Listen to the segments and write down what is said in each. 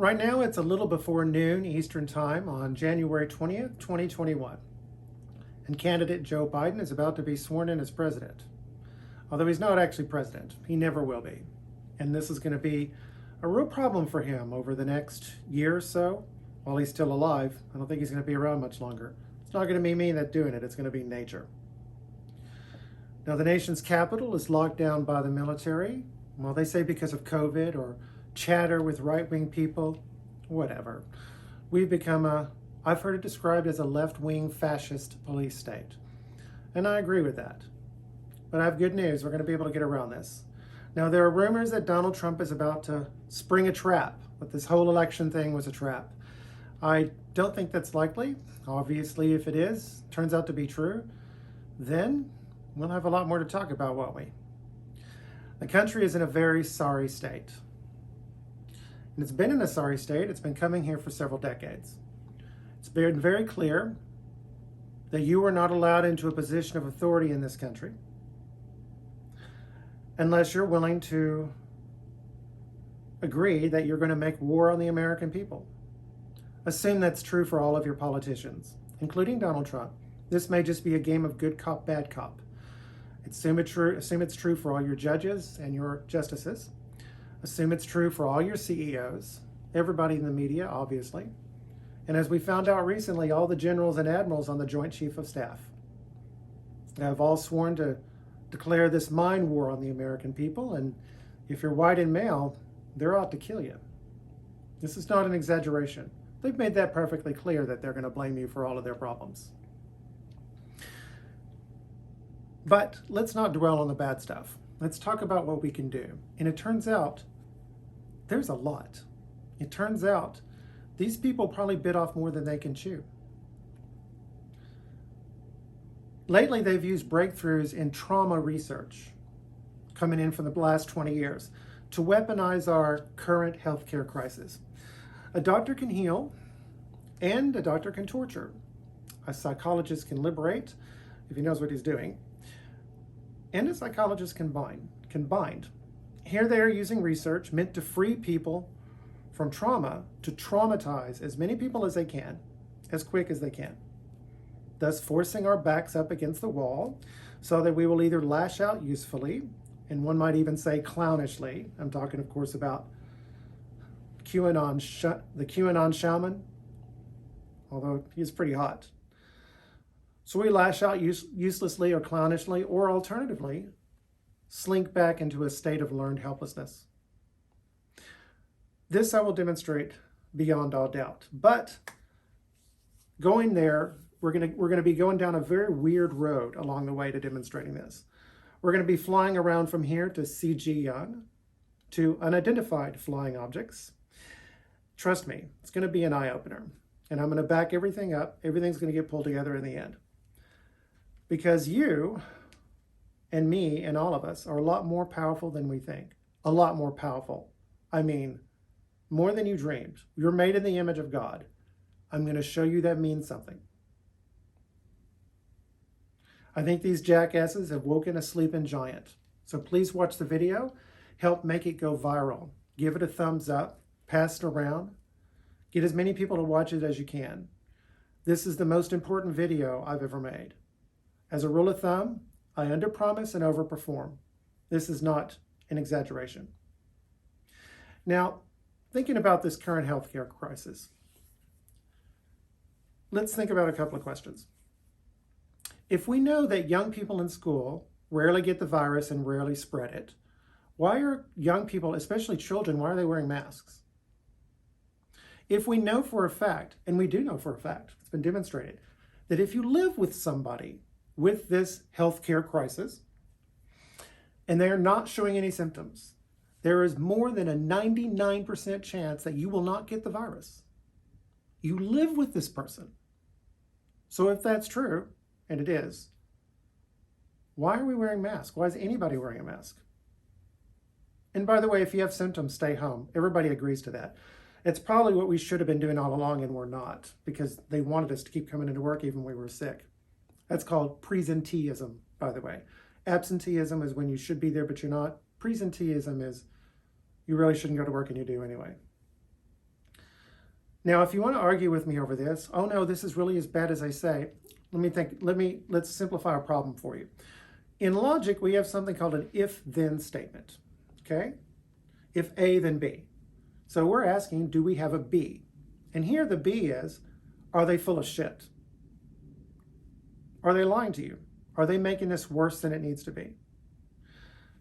Right now, it's a little before noon Eastern Time on January 20th, 2021, and candidate Joe Biden is about to be sworn in as president. Although he's not actually president, he never will be. And this is going to be a real problem for him over the next year or so while he's still alive. I don't think he's going to be around much longer. It's not going to be me that's doing it, it's going to be nature. Now, the nation's capital is locked down by the military. Well, they say because of COVID or chatter with right-wing people, whatever. We've become I've heard it described as a left-wing fascist police state. And I agree with that. But I have good news, we're going to be able to get around this. Now, there are rumors that Donald Trump is about to spring a trap, that this whole election thing was a trap. I don't think that's likely. Obviously, if it is, turns out to be true, then we'll have a lot more to talk about, won't we? The country is in a very sorry state. And it's been in a sorry state. It's been coming here for several decades. It's been very clear that you are not allowed into a position of authority in this country unless you're willing to agree that you're going to make war on the American people. Assume that's true for all of your politicians, including Donald Trump. This may just be a game of good cop, bad cop. Assume it's true for all your judges and your justices. Assume it's true for all your CEOs, everybody in the media, obviously. And as we found out recently, all the generals and admirals on the Joint Chief of Staff have all sworn to declare this mind war on the American people. And if you're white and male, they're out to kill you. This is not an exaggeration. They've made that perfectly clear that they're going to blame you for all of their problems. But let's not dwell on the bad stuff. Let's talk about what we can do. And it turns out there's a lot. It turns out these people probably bit off more than they can chew. Lately, they've used breakthroughs in trauma research coming in from the last 20 years to weaponize our current healthcare crisis. A doctor can heal and a doctor can torture. A psychologist can liberate if he knows what he's doing. And a psychologist can bind. Here they are using research meant to free people from trauma to traumatize as many people as they can, as quick as they can, thus forcing our backs up against the wall so that we will either lash out usefully, and one might even say clownishly. I'm talking, of course, about the QAnon shaman, although he's pretty hot. So we lash out uselessly or clownishly, or alternatively, slink back into a state of learned helplessness. This I will demonstrate beyond all doubt. But going there, we're going to be going down a very weird road along the way to demonstrating this. We're going to be flying around from here to CG Young, to unidentified flying objects. Trust me, it's going to be an eye-opener. And I'm going to back everything up. Everything's going to get pulled together in the end. Because you and me and all of us are a lot more powerful than we think. A lot more powerful. I mean, more than you dreamed. You're made in the image of God. I'm going to show you that means something. I think these jackasses have woken a sleeping giant. So please watch the video. Help make it go viral. Give it a thumbs up. Pass it around. Get as many people to watch it as you can. This is the most important video I've ever made. As a rule of thumb, I underpromise and overperform. This is not an exaggeration. Now, thinking about this current healthcare crisis, let's think about a couple of questions. If we know that young people in school rarely get the virus and rarely spread it, why are young people, especially children, why are they wearing masks? If we know for a fact, and we do know for a fact, it's been demonstrated, that if you live with somebody with this healthcare crisis, and they're not showing any symptoms, there is more than a 99% chance that you will not get the virus. You live with this person. So if that's true, and it is, why are we wearing masks? Why is anybody wearing a mask? And by the way, if you have symptoms, stay home. Everybody agrees to that. It's probably what we should have been doing all along, and we're not, because they wanted us to keep coming into work even when we were sick. That's called presenteeism, by the way. Absenteeism is when you should be there, but you're not. Presenteeism is you really shouldn't go to work and you do anyway. Now, if you want to argue with me over this, oh no, this is really as bad as I say, let's simplify a problem for you. In logic, we have something called an if-then statement, okay? If A, then B. So we're asking, do we have a B? And here the B is, are they full of shit? Are they lying to you? Are they making this worse than it needs to be?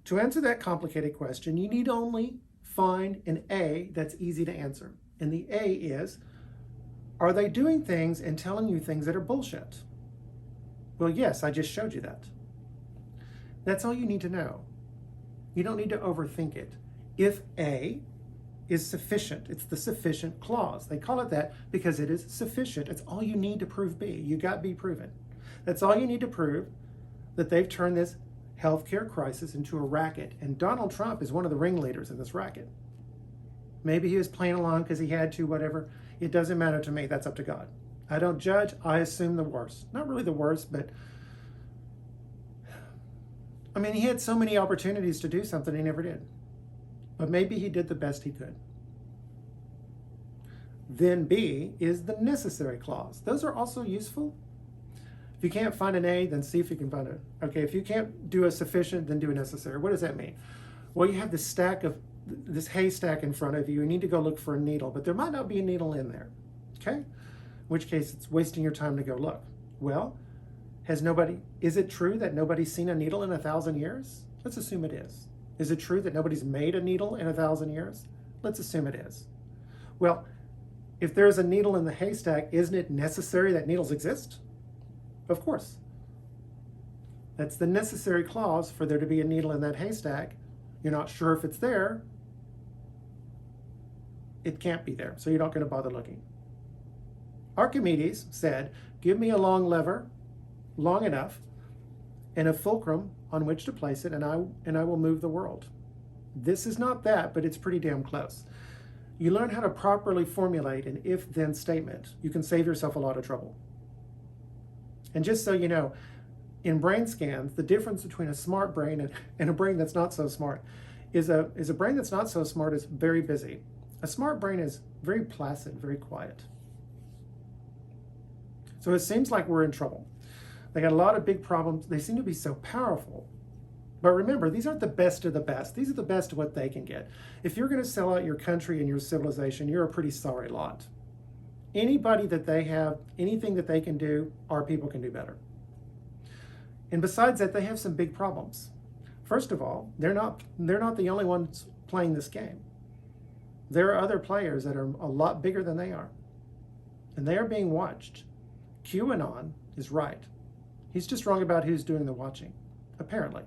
To answer that complicated question, you need only find an A that's easy to answer. And the A is, are they doing things and telling you things that are bullshit? Well, yes, I just showed you that. That's all you need to know. You don't need to overthink it. If A is sufficient, it's the sufficient clause. They call it that because it is sufficient. It's all you need to prove B. You got B proven. That's all you need to prove, that they've turned this healthcare crisis into a racket. And Donald Trump is one of the ringleaders in this racket. Maybe he was playing along because he had to, whatever. It doesn't matter to me. That's up to God. I don't judge. I assume the worst. Not really the worst, but I mean, he had so many opportunities to do something he never did. But maybe he did the best he could. Then B is the necessary clause. Those are also useful. If you can't find an A, then see if you can find it. Okay, if you can't do a sufficient, then do a necessary. What does that mean? Well, you have this haystack in front of you. You need to go look for a needle, but there might not be a needle in there. Okay? In which case, it's wasting your time to go look. Well, is it true that nobody's seen a needle in 1,000 years? Let's assume it is. Is it true that nobody's made a needle in 1,000 years? Let's assume it is. Well, if there's a needle in the haystack, isn't it necessary that needles exist? Of course. That's the necessary clause for there to be a needle in that haystack. You're not sure if it's there. It can't be there, so you're not going to bother looking. Archimedes said, give me a long lever, long enough, and a fulcrum on which to place it, and I will move the world. This is not that, but it's pretty damn close. You learn how to properly formulate an if-then statement. You can save yourself a lot of trouble. And just so you know, in brain scans, the difference between a smart brain and a brain that's not so smart is a brain that's not so smart is very busy. A smart brain is very placid, very quiet. So it seems like we're in trouble. They got a lot of big problems. They seem to be so powerful. But remember, these aren't the best of the best. These are the best of what they can get. If you're going to sell out your country and your civilization, you're a pretty sorry lot. Anybody that they have, anything that they can do, our people can do better. And besides that, they have some big problems. First of all, they're not the only ones playing this game. There are other players that are a lot bigger than they are. And they are being watched. Qanon is right. He's just wrong about who's doing the watching, apparently.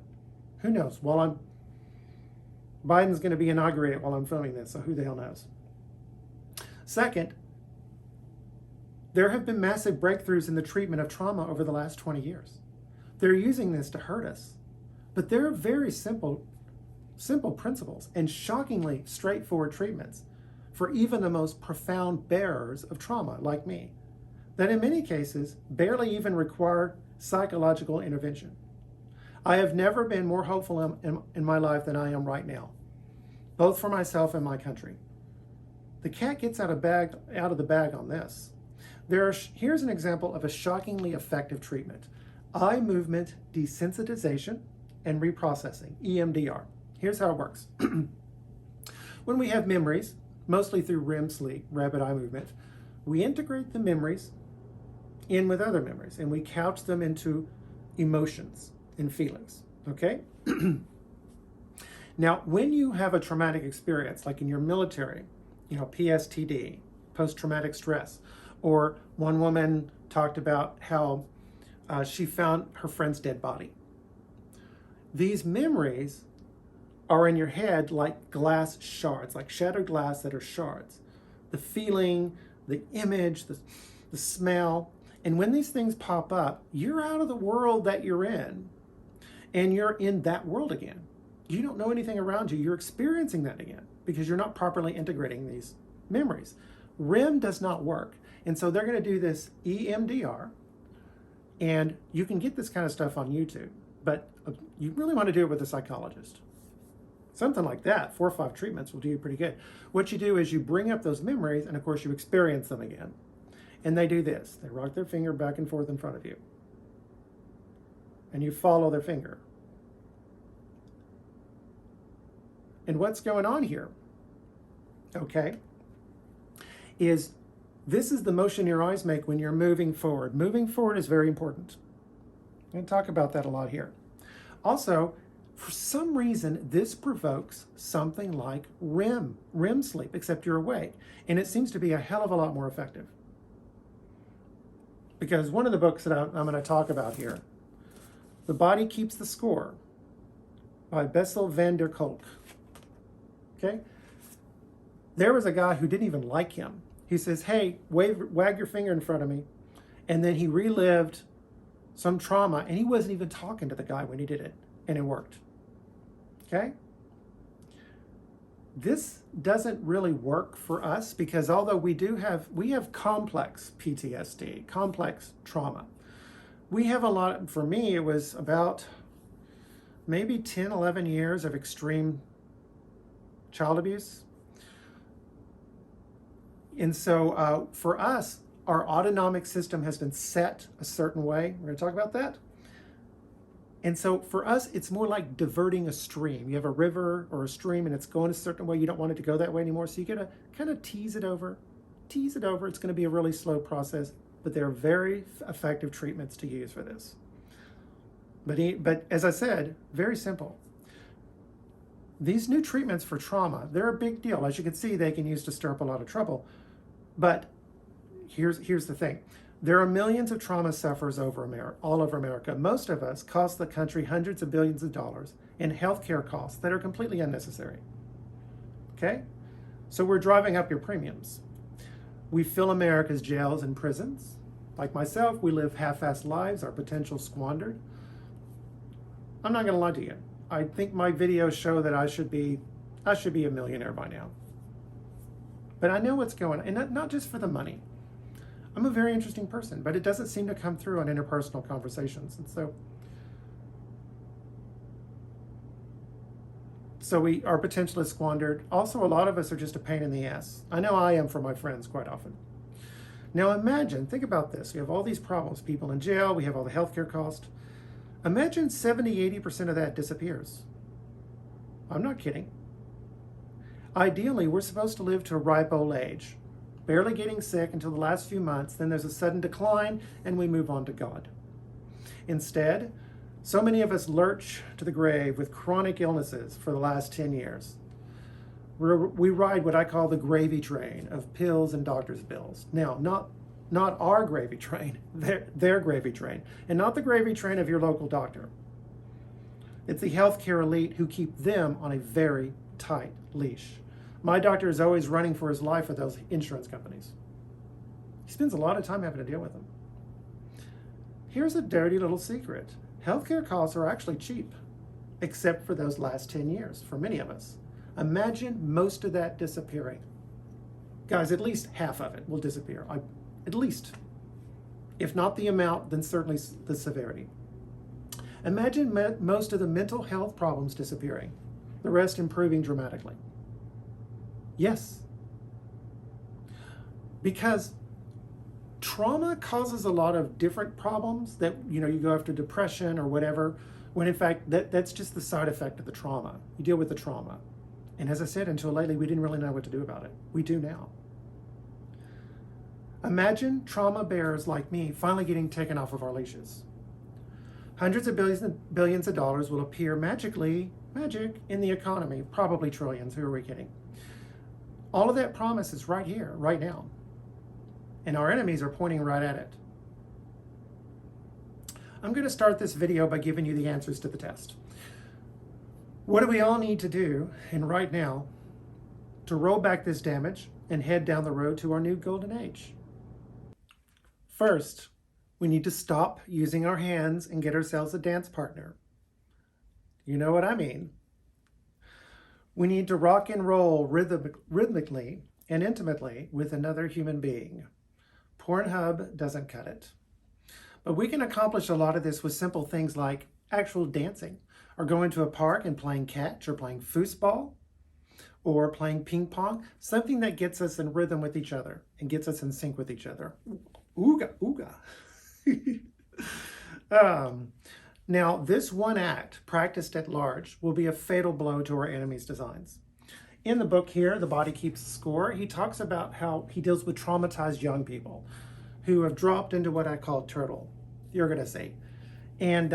Who knows? Biden's going to be inaugurated while I'm filming this, so who the hell knows? Second, there have been massive breakthroughs in the treatment of trauma over the last 20 years. They're using this to hurt us. But they're very simple principles and shockingly straightforward treatments for even the most profound bearers of trauma, like me, that in many cases barely even require psychological intervention. I have never been more hopeful in my life than I am right now, both for myself and my country. The cat gets out of the bag on this. Here's an example of a shockingly effective treatment. Eye movement desensitization and reprocessing, EMDR. Here's how it works. When we have memories, mostly through REM sleep, rapid eye movement, we integrate the memories in with other memories, and we couch them into emotions and feelings, okay? Now, when you have a traumatic experience, like in your military, PSTD, post-traumatic stress, or one woman talked about how she found her friend's dead body. These memories are in your head like glass shards, like shattered glass that are shards. The feeling, the image, the smell. And when these things pop up, you're out of the world that you're in, and you're in that world again. You don't know anything around you. You're experiencing that again because you're not properly integrating these memories. REM does not work. And so they're going to do this EMDR, and you can get this kind of stuff on YouTube, but you really want to do it with a psychologist. Something like that, 4 or 5 treatments will do you pretty good. What you do is you bring up those memories, and of course you experience them again. And they do this. They rock their finger back and forth in front of you. And you follow their finger. And what's going on here, okay, is this is the motion your eyes make when you're moving forward. Moving forward is very important. I'm going to talk about that a lot here. Also, for some reason, this provokes something like REM sleep, except you're awake. And it seems to be a hell of a lot more effective. Because one of the books that I'm going to talk about here, The Body Keeps the Score, by Bessel van der Kolk. Okay? There was a guy who didn't even like him. He says, hey, wag your finger in front of me. And then he relived some trauma, and he wasn't even talking to the guy when he did it, and it worked. Okay? This doesn't really work for us because although we have complex PTSD, complex trauma. We have a lot, for me, it was about maybe 10, 11 years of extreme child abuse. And so for us, our autonomic system has been set a certain way. We're going to talk about that. And so for us, it's more like diverting a stream. You have a river or a stream and it's going a certain way. You don't want it to go that way anymore. So you got to kind of tease it over. It's going to be a really slow process, but there are very effective treatments to use for this. But as I said, very simple. These new treatments for trauma, they're a big deal. As you can see, they can use to stir up a lot of trouble. But here's the thing. There are millions of trauma sufferers all over America. Most of us cost the country hundreds of billions of dollars in healthcare costs that are completely unnecessary. Okay? So we're driving up your premiums. We fill America's jails and prisons. Like myself, we live half-assed lives, our potential squandered. I'm not going to lie to you. I think my videos show that I should be a millionaire by now. But I know what's going on, and not just for the money. I'm a very interesting person, but it doesn't seem to come through on interpersonal conversations. And so we our potential is squandered. Also, a lot of us are just a pain in the ass. I know I am for my friends quite often. Now imagine, think about this. We have all these problems, people in jail, we have all the healthcare costs. Imagine 70-80% of that disappears. I'm not kidding. Ideally, we're supposed to live to a ripe old age, barely getting sick until the last few months, then there's a sudden decline, and we move on to God. Instead, so many of us lurch to the grave with chronic illnesses for the last 10 years. We ride what I call the gravy train of pills and doctor's bills. Now, not our gravy train, their gravy train, and not the gravy train of your local doctor. It's the healthcare elite who keep them on a very tight leash. My doctor is always running for his life with those insurance companies. He spends a lot of time having to deal with them. Here's a dirty little secret. Healthcare costs are actually cheap, except for those last 10 years, for many of us. Imagine most of that disappearing. Guys, at least half of it will disappear. At least. If not the amount, then certainly the severity. Imagine most of the mental health problems disappearing, the rest improving dramatically. Yes. Because trauma causes a lot of different problems that, you go after depression or whatever, when in fact that's just the side effect of the trauma. You deal with the trauma. And as I said, until lately, we didn't really know what to do about it. We do now. Imagine trauma bearers like me finally getting taken off of our leashes. Hundreds of billions of dollars will appear magic in the economy, probably trillions, who are we kidding? All of that promise is right here, right now. And our enemies are pointing right at it. I'm going to start this video by giving you the answers to the test. What do we all need to do, and right now, to roll back this damage and head down the road to our new golden age? First, we need to stop using our hands and get ourselves a dance partner. You know what I mean. We need to rock and roll rhythmically and intimately with another human being. Pornhub doesn't cut it. But we can accomplish a lot of this with simple things like actual dancing. or going to a park and playing catch or playing foosball or playing ping pong, something that gets us in rhythm with each other and gets us in sync with each other. Ooga, ooga. Now, this one act, practiced at large, will be a fatal blow to our enemy's designs. In the book here, The Body Keeps Score, he talks about how he deals with traumatized young people who have dropped into what I call turtle. You're going to see. And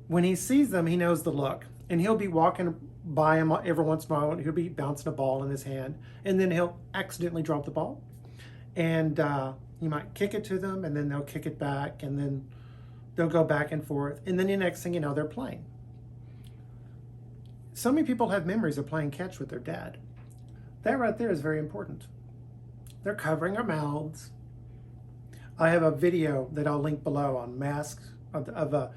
when he sees them, he knows the look. And he'll be walking by him every once in a while. He'll be bouncing a ball in his hand. And then he'll accidentally drop the ball. And he might kick it to them, and then they'll kick it back. And then they'll go back and forth. And then the next thing you know, they're playing. So many people have memories of playing catch with their dad. That right there is very important. They're covering our mouths. I have a video that I'll link below on masks of a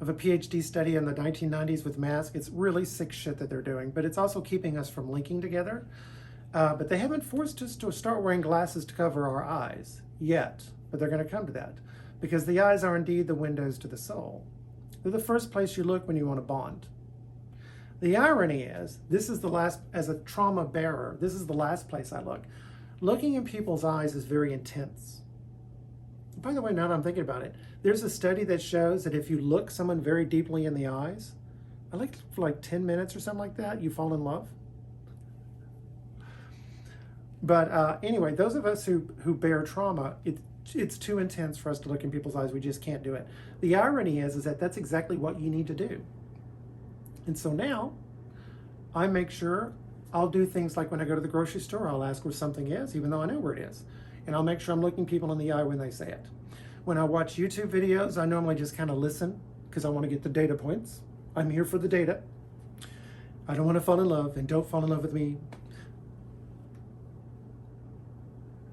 PhD study in the 1990s with masks. It's really sick shit that they're doing, but it's also keeping us from linking together. But they haven't forced us to start wearing glasses to cover our eyes yet, but they're going to come to that because the eyes are indeed the windows to the soul. They're the first place you look when you want to bond. The irony is, this is the last, as a trauma bearer, this is the last place I look. Looking in people's eyes is very intense. By the way, now that I'm thinking about it, there's a study that shows that if you look someone very deeply in the eyes, for like 10 minutes or something like that, you fall in love. But anyway, those of us who bear trauma, it's too intense for us to look in people's eyes. We just can't do it. The irony is that that's exactly what you need to do. And so now I make sure I'll do things like when I go to the grocery store, I'll ask where something is, even though I know where it is. And I'll make sure I'm looking people in the eye when they say it. When I watch YouTube videos, I normally just kind of listen because I want to get the data points. I'm here for the data. I don't want to fall in love, and don't fall in love with me.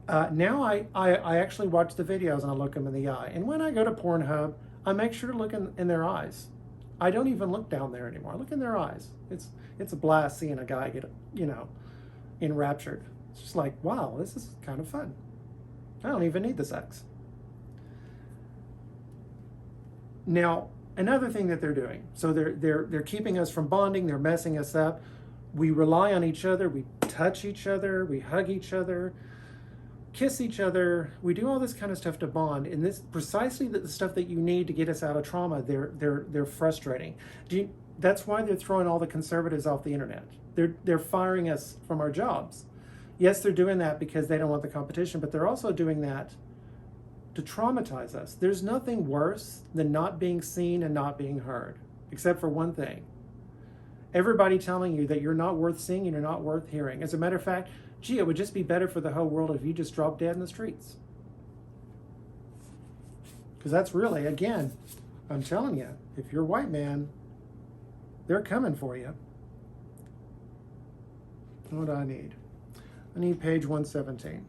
Now I actually watch the videos and I look them in the eye. And when I go to Pornhub, I make sure to look in their eyes. I don't even look down there anymore. I look in their eyes. It's a blast seeing a guy get, enraptured. It's just like, wow, this is kind of fun. I don't even need the sex. Now, another thing that they're doing, so they're keeping us from bonding, they're messing us up. We rely on each other, we touch each other, we hug each other, kiss each other, we do all this kind of stuff to bond, and this precisely the stuff that you need to get us out of trauma. They're frustrating. That's why they're throwing all the conservatives off the internet. They're firing us from our jobs. Yes, they're doing that because they don't want the competition, but they're also doing that to traumatize us. There's nothing worse than not being seen and not being heard, except for one thing. Everybody telling you that you're not worth seeing and you're not worth hearing. As a matter of fact, gee, it would just be better for the whole world if you just dropped dead in the streets. Because that's really, again, I'm telling you, if you're a white man, they're coming for you. What do I need? I need page 117.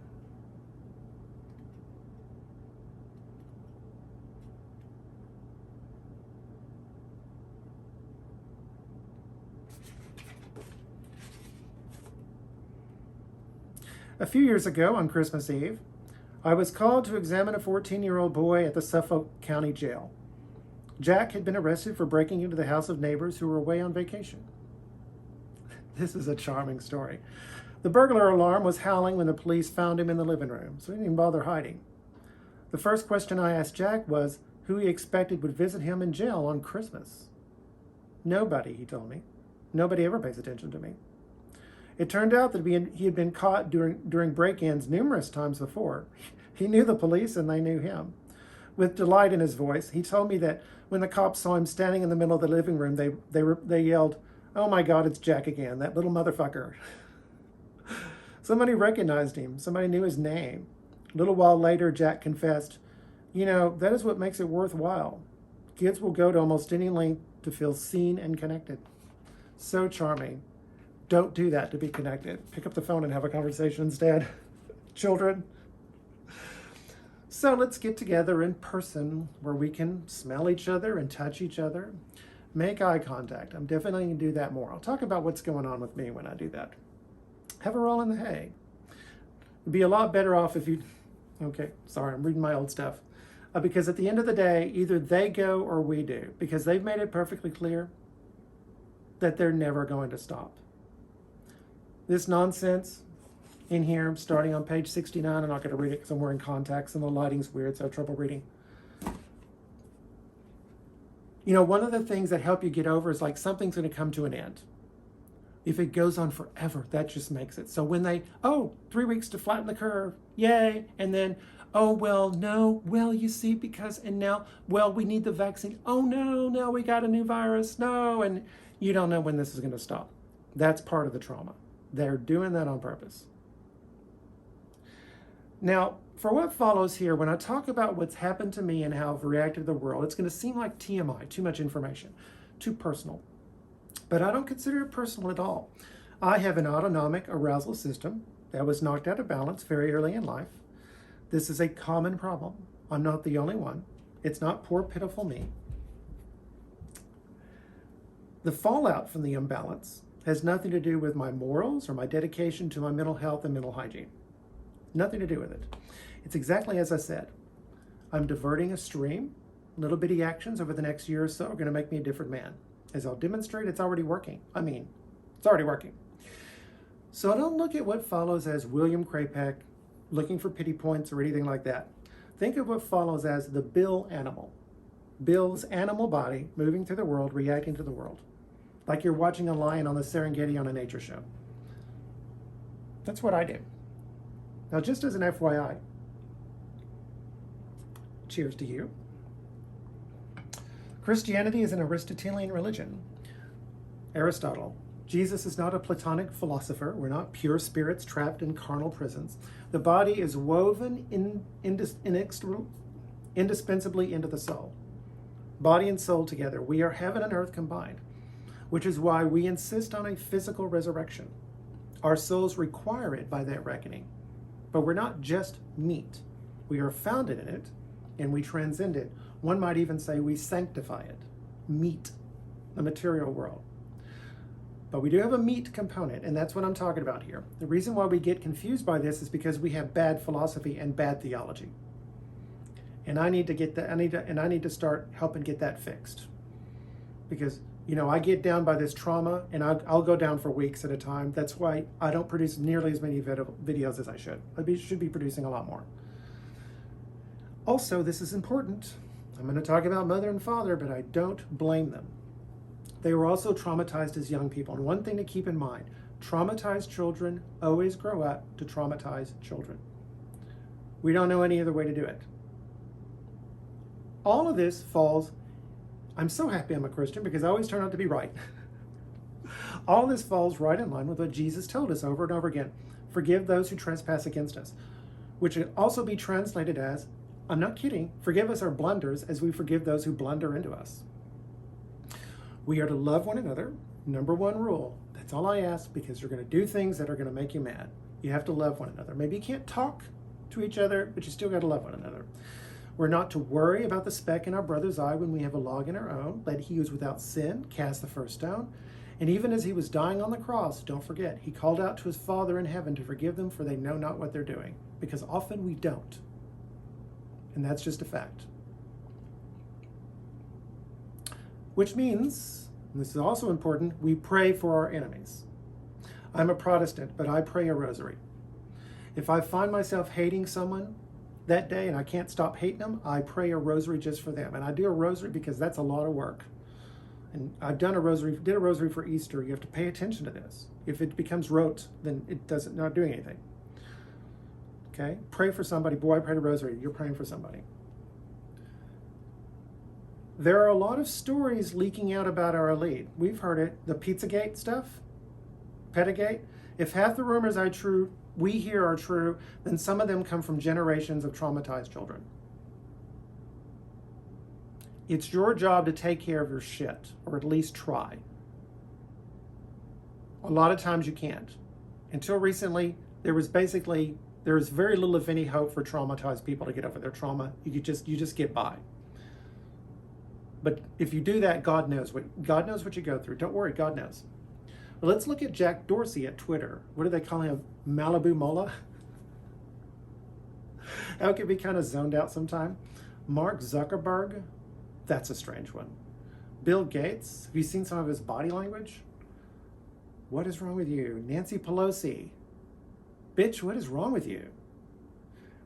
A few years ago, on Christmas Eve, I was called to examine a 14-year-old boy at the Suffolk County Jail. Jack had been arrested for breaking into the house of neighbors who were away on vacation. This is a charming story. The burglar alarm was howling when the police found him in the living room, so he didn't even bother hiding. The first question I asked Jack was who he expected would visit him in jail on Christmas. Nobody, he told me. Nobody ever pays attention to me. It turned out that he had been caught during break-ins numerous times before. He knew the police and they knew him. With delight in his voice, he told me that when the cops saw him standing in the middle of the living room, they yelled, "Oh my God, it's Jack again, that little motherfucker." Somebody recognized him. Somebody knew his name. A little while later, Jack confessed, that is what makes it worthwhile. Kids will go to almost any length to feel seen and connected. So charming. Don't do that to be connected. Pick up the phone and have a conversation instead. Children. So let's get together in person where we can smell each other and touch each other. Make eye contact. I'm definitely going to do that more. I'll talk about what's going on with me when I do that. Have a roll in the hay. It'd be a lot better off if you... Okay, sorry, I'm reading my old stuff. Because at the end of the day, either they go or we do. Because they've made it perfectly clear that they're never going to stop. This nonsense in here, starting on page 69, I'm not going to read it because I'm wearing contacts and the lighting's weird, so I have trouble reading. You know, one of the things that help you get over is like something's going to come to an end. If it goes on forever, that just makes it. So when they, 3 weeks to flatten the curve, yay, and then, you see, because, and now, we need the vaccine. Oh no, now we got a new virus, no, and you don't know when this is going to stop. That's part of the trauma. They're doing that on purpose. Now, for what follows here, when I talk about what's happened to me and how I've reacted to the world, it's going to seem like TMI, too much information, too personal. But I don't consider it personal at all. I have an autonomic arousal system that was knocked out of balance very early in life. This is a common problem. I'm not the only one. It's not poor, pitiful me. The fallout from the imbalance has nothing to do with my morals or my dedication to my mental health and mental hygiene. Nothing to do with it. It's exactly as I said. I'm diverting a stream. Little bitty actions over the next year or so are going to make me a different man. As I'll demonstrate, it's already working. It's already working. So I don't look at what follows as William Krapek looking for pity points or anything like that. Think of what follows as the Bill animal. Bill's animal body moving through the world, reacting to the world. Like you're watching a lion on the Serengeti on a nature show. That's what I do. Now, just as an FYI, cheers to you. Christianity is an Aristotelian religion. Aristotle. Jesus is not a Platonic philosopher. We're not pure spirits trapped in carnal prisons. The body is woven indispensably into the soul. Body and soul together. We are heaven and earth combined, which is why we insist on a physical resurrection. Our souls require it by that reckoning. But we're not just meat. We are founded in it, and we transcend it. One might even say we sanctify it. Meat, the material world. But we do have a meat component, and that's what I'm talking about here. The reason why we get confused by this is because we have bad philosophy and bad theology. And I need to get that. I need to start helping get that fixed. Because, I get down by this trauma, and I'll go down for weeks at a time. That's why I don't produce nearly as many videos as I should. I should be producing a lot more. Also, this is important. I'm going to talk about mother and father, but I don't blame them. They were also traumatized as young people. And one thing to keep in mind, traumatized children always grow up to traumatize children. We don't know any other way to do it. All of this falls, I'm so happy I'm a Christian because I always turn out to be right. All of this falls right in line with what Jesus told us over and over again. Forgive those who trespass against us, which can also be translated as, I'm not kidding, forgive us our blunders as we forgive those who blunder into us. We are to love one another. Number one rule. That's all I ask, because you're going to do things that are going to make you mad. You have to love one another. Maybe you can't talk to each other, but you still got to love one another. We're not to worry about the speck in our brother's eye when we have a log in our own. Let he who is without sin cast the first stone. And even as he was dying on the cross, don't forget, he called out to his Father in heaven to forgive them, for they know not what they're doing. Because often we don't. And that's just a fact. Which means, and this is also important, we pray for our enemies. I'm a Protestant, but I pray a rosary. If I find myself hating someone that day and I can't stop hating them, I pray a rosary just for them. And I do a rosary because that's a lot of work. And I've did a rosary for Easter. You have to pay attention to this. If it becomes rote, then it doesn't, not doing anything. Okay? Pray for somebody. Boy, I prayed a rosary. You're praying for somebody. There are a lot of stories leaking out about our elite. We've heard it. The Pizzagate stuff, Pettigate. If half the rumors we hear are true, then some of them come from generations of traumatized children. It's your job to take care of your shit, or at least try. A lot of times you can't. Until recently, there was very little, if any, hope for traumatized people to get over their trauma. You just get by. But if you do that, God knows what you go through. Don't worry, God knows. But let's look at Jack Dorsey at Twitter. What do they call him? Malibu Mola? That could be kind of zoned out sometime. Mark Zuckerberg? That's a strange one. Bill Gates? Have you seen some of his body language? What is wrong with you? Nancy Pelosi. Bitch, what is wrong with you?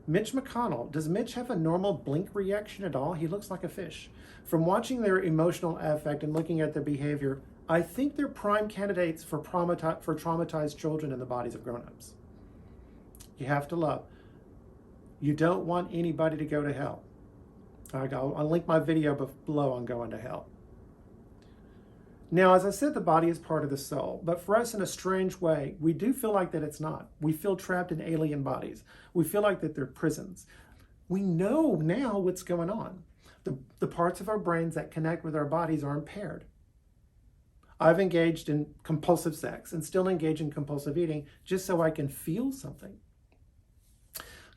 Mitch McConnell. Does Mitch have a normal blink reaction at all? He looks like a fish. From watching their emotional affect and looking at their behavior, I think they're prime candidates for traumatized children in the bodies of grown-ups. You have to love. You don't want anybody to go to hell. I'll link my video below on going to hell. Now, as I said, the body is part of the soul, but for us in a strange way, we do feel like that it's not. We feel trapped in alien bodies. We feel like that they're prisons. We know now what's going on. The parts of our brains that connect with our bodies are impaired. I've engaged in compulsive sex and still engage in compulsive eating just so I can feel something.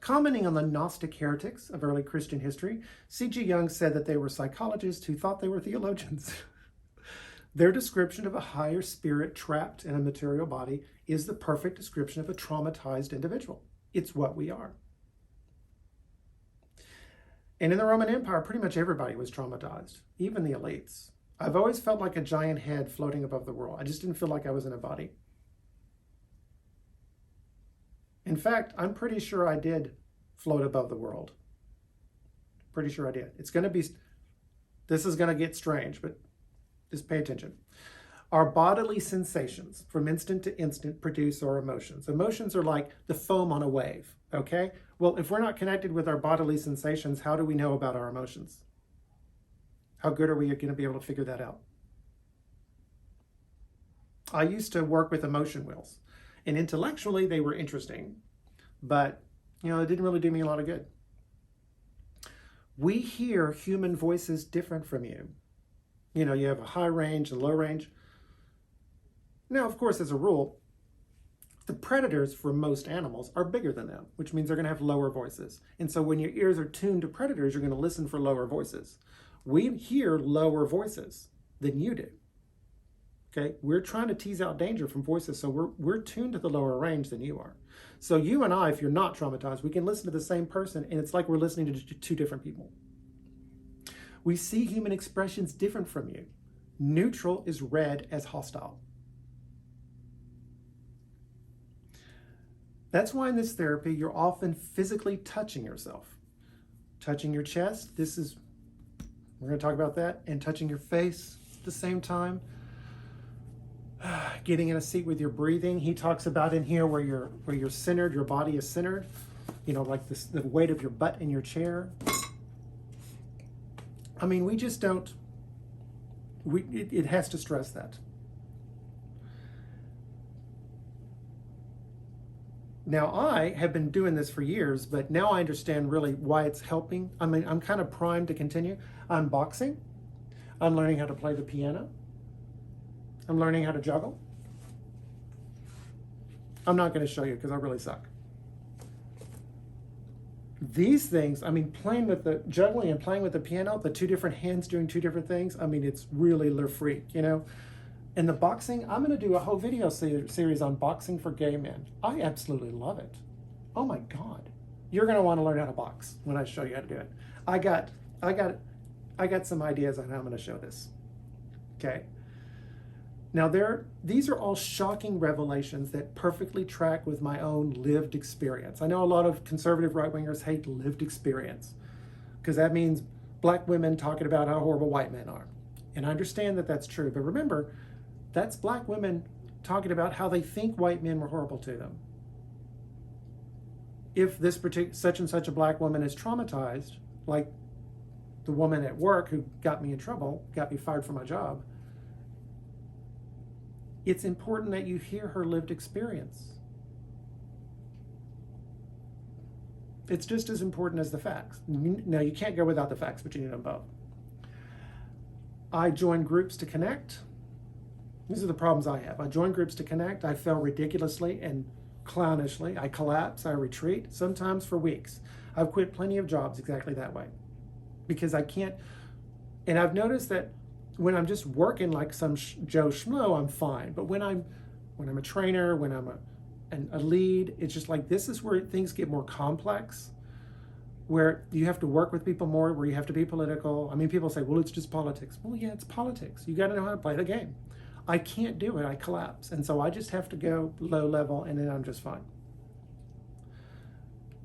Commenting on the Gnostic heretics of early Christian history, C.G. Jung said that they were psychologists who thought they were theologians. Their description of a higher spirit trapped in a material body is the perfect description of a traumatized individual. It's what we are. And in the Roman Empire, pretty much everybody was traumatized, even the elites. I've always felt like a giant head floating above the world. I just didn't feel like I was in a body. In fact, I'm pretty sure I did float above the world. Pretty sure I did. This is going to get strange, but just pay attention. Our bodily sensations from instant to instant produce our emotions. Emotions are like the foam on a wave, okay? Well, if we're not connected with our bodily sensations, how do we know about our emotions? How good are we going to be able to figure that out? I used to work with emotion wheels, and intellectually they were interesting, but it didn't really do me a lot of good. We hear human voices different from you. You have a high range and low range. Now, of course, as a rule, the predators for most animals are bigger than them, which means they're going to have lower voices. And so when your ears are tuned to predators, you're going to listen for lower voices. We hear lower voices than you do. Okay? We're trying to tease out danger from voices, so we're tuned to the lower range than you are. So you and I, if you're not traumatized, we can listen to the same person, and it's like we're listening to two different people. We see human expressions different from you. Neutral is read as hostile. That's why in this therapy, you're often physically touching yourself. Touching your chest, we're going to talk about that, and touching your face at the same time. Getting in a seat with your breathing. He talks about in here where you're centered, your body is centered. Like the weight of your butt in your chair. I mean, we just don't, it has to stress that. Now, I have been doing this for years, but now I understand really why it's helping. I mean, I'm kind of primed to continue. I'm boxing. I'm learning how to play the piano. I'm learning how to juggle. I'm not going to show you because I really suck. These things, playing with the juggling and playing with the piano, the two different hands doing two different things, it's really le freak, And the boxing, I'm going to do a whole video series on boxing for gay men. I absolutely love it. Oh my God. You're going to want to learn how to box when I show you how to do it. I got some ideas on how I'm going to show this. Okay. Now these are all shocking revelations that perfectly track with my own lived experience. I know a lot of conservative right-wingers hate lived experience because that means black women talking about how horrible white men are. And I understand that that's true, but remember, that's black women talking about how they think white men were horrible to them. If this such and such a black woman is traumatized, like the woman at work who got me in trouble, got me fired from my job, it's important that you hear her lived experience. It's just as important as the facts. Now, you can't go without the facts, but you need them both. I join groups to connect. These are the problems I have. I join groups to connect. I fail ridiculously and clownishly. I collapse. I retreat, sometimes for weeks. I've quit plenty of jobs exactly that way because I can't. And I've noticed that when I'm just working like some Joe Schmo, I'm fine. But when I'm a trainer, when I'm a lead, it's just like this is where things get more complex, where you have to work with people more, where you have to be political. People say, well, it's just politics. Well, yeah, it's politics. You got to know how to play the game. I can't do it. I collapse. And so I just have to go low level and then I'm just fine.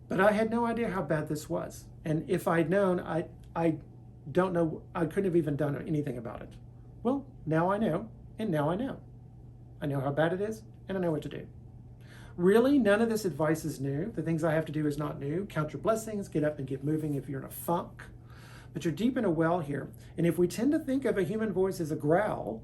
But I had no idea how bad this was. And if I'd known, I don't know, I couldn't have even done anything about it. Well, now I know, and now I know. I know how bad it is, and I know what to do. Really, none of this advice is new. The things I have to do is not new. Count your blessings, get up and get moving if you're in a funk. But you're deep in a well here. And if we tend to think of a human voice as a growl,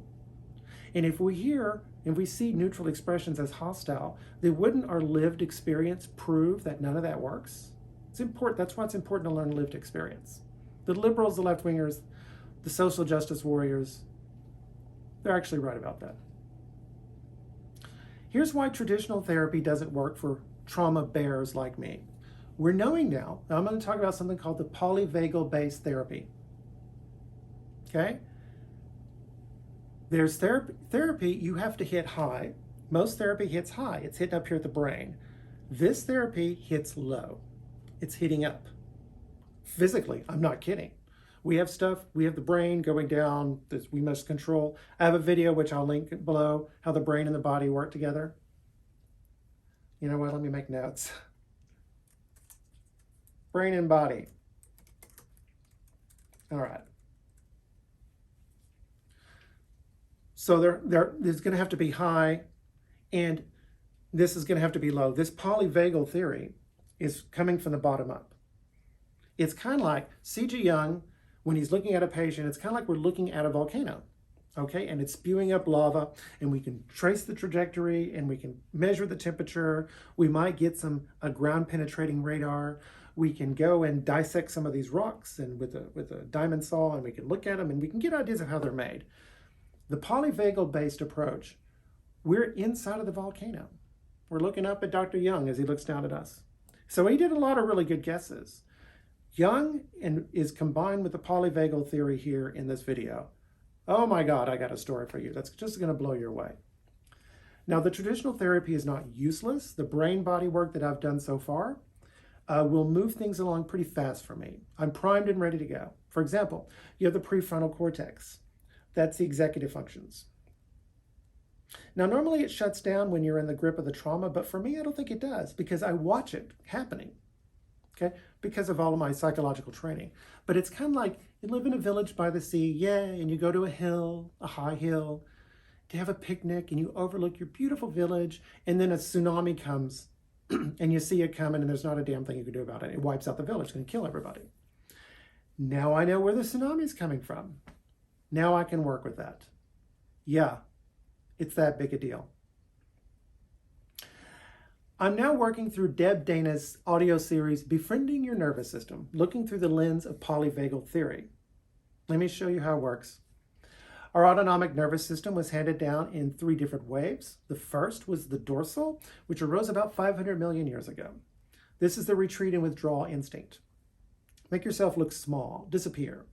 and if we see neutral expressions as hostile, then wouldn't our lived experience prove that none of that works? It's important. That's why it's important to learn lived experience. The liberals, the left-wingers, the social justice warriors, they're actually right about that. Here's why traditional therapy doesn't work for trauma bears like me. We're knowing now, I'm going to talk about something called the polyvagal-based therapy. Okay? There's therapy, you have to hit high. Most therapy hits high. It's hitting up here at the brain. This therapy hits low. It's hitting up. Physically, I'm not kidding. We have the brain going down, we must control. I have a video, which I'll link below, how the brain and the body work together. You know what, let me make notes. Brain and body. All right. So there's going to have to be high, and this is going to have to be low. This polyvagal theory is coming from the bottom up. It's kind of like C.G. Jung, when he's looking at a patient, it's kind of like we're looking at a volcano, okay? And it's spewing up lava, and we can trace the trajectory, and we can measure the temperature. We might get a ground-penetrating radar. We can go and dissect some of these rocks and with a diamond saw, and we can look at them, and we can get ideas of how they're made. The polyvagal-based approach, we're inside of the volcano. We're looking up at Dr. Jung as he looks down at us. So he did a lot of really good guesses. Jung is combined with the polyvagal theory here in this video. Oh my God, I got a story for you. That's just going to blow your way. Now, the traditional therapy is not useless. The brain-body work that I've done so far will move things along pretty fast for me. I'm primed and ready to go. For example, you have the prefrontal cortex. That's the executive functions. Now, normally it shuts down when you're in the grip of the trauma, but for me, I don't think it does because I watch it happening, okay, because of all of my psychological training. But it's kind of like you live in a village by the sea, yeah, and you go to a hill, a high hill, to have a picnic, and you overlook your beautiful village, and then a tsunami comes, and you see it coming, and there's not a damn thing you can do about it. It wipes out the village, it's going to kill everybody. Now I know where the tsunami is coming from. Now I can work with that. Yeah, it's that big a deal. I'm now working through Deb Dana's audio series, Befriending Your Nervous System, looking through the lens of polyvagal theory. Let me show you how it works. Our autonomic nervous system was handed down in 3 different waves. The first was the dorsal, which arose about 500 million years ago. This is the retreat and withdrawal instinct. Make yourself look small, disappear.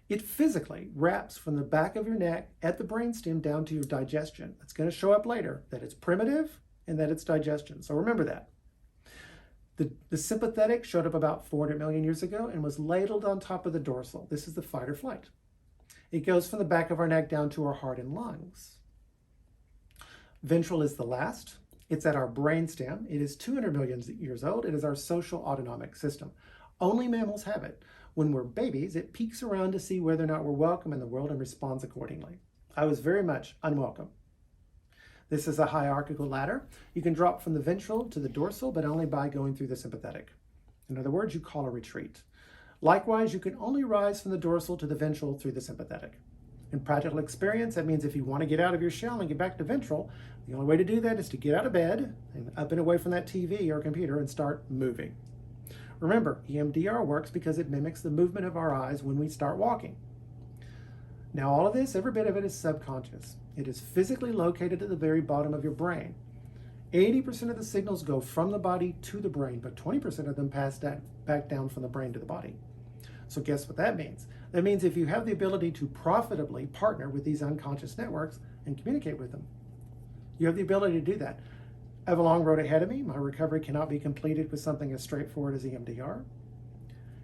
It physically wraps from the back of your neck at the brainstem down to your digestion. It's going to show up later that it's primitive and that it's digestion. So remember that. The sympathetic showed up about 400 million years ago and was ladled on top of the dorsal. This is the fight or flight. It goes from the back of our neck down to our heart and lungs. Ventral is the last. It's at our brainstem. It is 200 million years old. It is our social autonomic system. Only mammals have it. When we're babies, it peeks around to see whether or not we're welcome in the world and responds accordingly. I was very much unwelcome. This is a hierarchical ladder. You can drop from the ventral to the dorsal, but only by going through the sympathetic. In other words, you call a retreat. Likewise, you can only rise from the dorsal to the ventral through the sympathetic. In practical experience, that means if you want to get out of your shell and get back to ventral, the only way to do that is to get out of bed and up and away from that TV or computer and start moving. Remember, EMDR works because it mimics the movement of our eyes when we start walking. Now, all of this, every bit of it is subconscious. It is physically located at the very bottom of your brain. 80% of the signals go from the body to the brain, but 20% of them pass back down from the brain to the body. So guess what that means? That means if you have the ability to profitably partner with these unconscious networks and communicate with them, you have the ability to do that. I have a long road ahead of me. My recovery cannot be completed with something as straightforward as EMDR.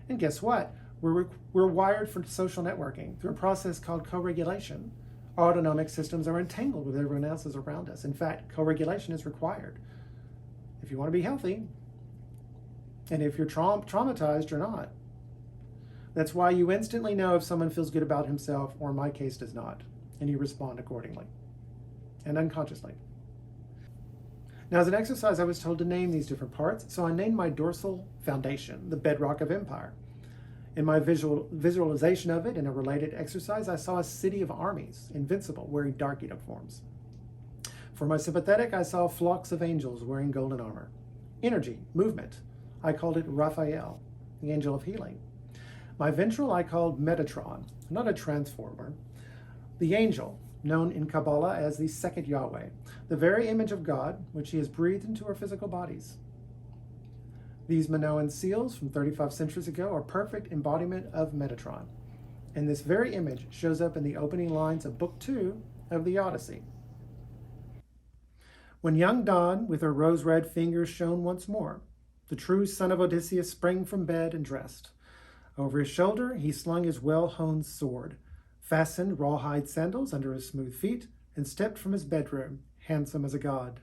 And guess what? We're wired for social networking through a process called co-regulation. Our autonomic systems are entangled with everyone else's around us. In fact, co-regulation is required. If you want to be healthy, and if you're traumatized or not. That's why you instantly know if someone feels good about himself, or in my case does not, and you respond accordingly, and unconsciously. Now, as an exercise, I was told to name these different parts, so I named my dorsal foundation, the bedrock of empire. In my visualization of it, in a related exercise, I saw a city of armies, invincible, wearing dark uniforms. For my sympathetic, I saw flocks of angels wearing golden armor. Energy, movement, I called it Raphael, the angel of healing. My ventral I called Metatron, not a transformer. The angel, known in Kabbalah as the second Yahweh, the very image of God, which he has breathed into our physical bodies. These Minoan seals from 35 centuries ago are perfect embodiment of Metatron. And this very image shows up in the opening lines of Book 2 of the Odyssey. When young Dawn, with her rose-red fingers, shone once more, the true son of Odysseus sprang from bed and dressed. Over his shoulder, he slung his well-honed sword, fastened rawhide sandals under his smooth feet, and stepped from his bedroom, handsome as a god.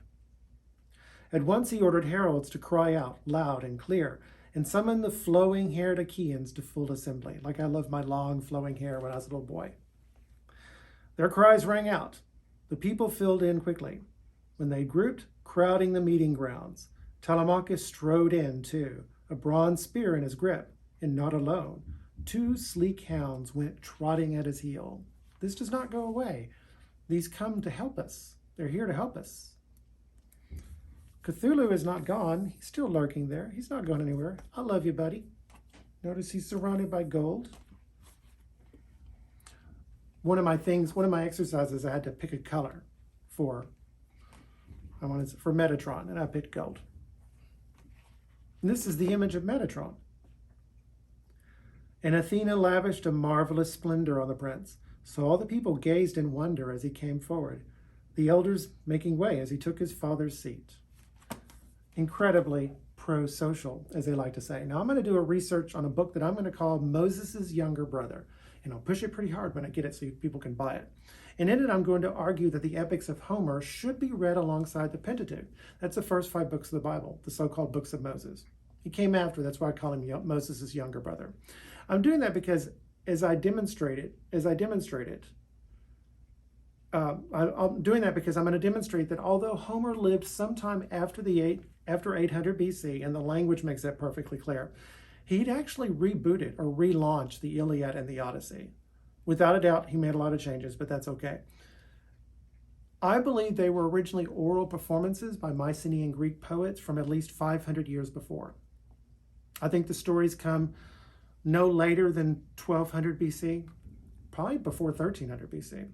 At once he ordered heralds to cry out loud and clear, and summon the flowing-haired Achaeans to full assembly, like I loved my long flowing hair when I was a little boy. Their cries rang out. The people filled in quickly. When they grouped, crowding the meeting grounds, Telemachus strode in too, a bronze spear in his grip, and not alone. 2 sleek hounds went trotting at his heel. This does not go away. These come to help us. They're here to help us. Cthulhu is not gone. He's still lurking there. He's not going anywhere. I love you, buddy. Notice he's surrounded by gold. One of my exercises, I had to pick a color for Metatron, and I picked gold. And this is the image of Metatron. And Athena lavished a marvelous splendor on the prince, so all the people gazed in wonder as he came forward, the elders making way as he took his father's seat. Incredibly pro-social, as they like to say. Now I'm going to do a research on a book that I'm going to call Moses' Younger Brother, and I'll push it pretty hard when I get it so people can buy it. And in it, I'm going to argue that the epics of Homer should be read alongside the Pentateuch. That's the first 5 books of the Bible, the so-called books of Moses. He came after, that's why I call him Moses' younger brother. I'm doing that because I'm doing that because I'm going to demonstrate that although Homer lived sometime after 800 BC, and the language makes that perfectly clear, he'd actually rebooted or relaunched the Iliad and the Odyssey. Without a doubt, he made a lot of changes, but that's okay. I believe they were originally oral performances by Mycenaean Greek poets from at least 500 years before. I think the stories come no later than 1200 BC, probably before 1300 BC.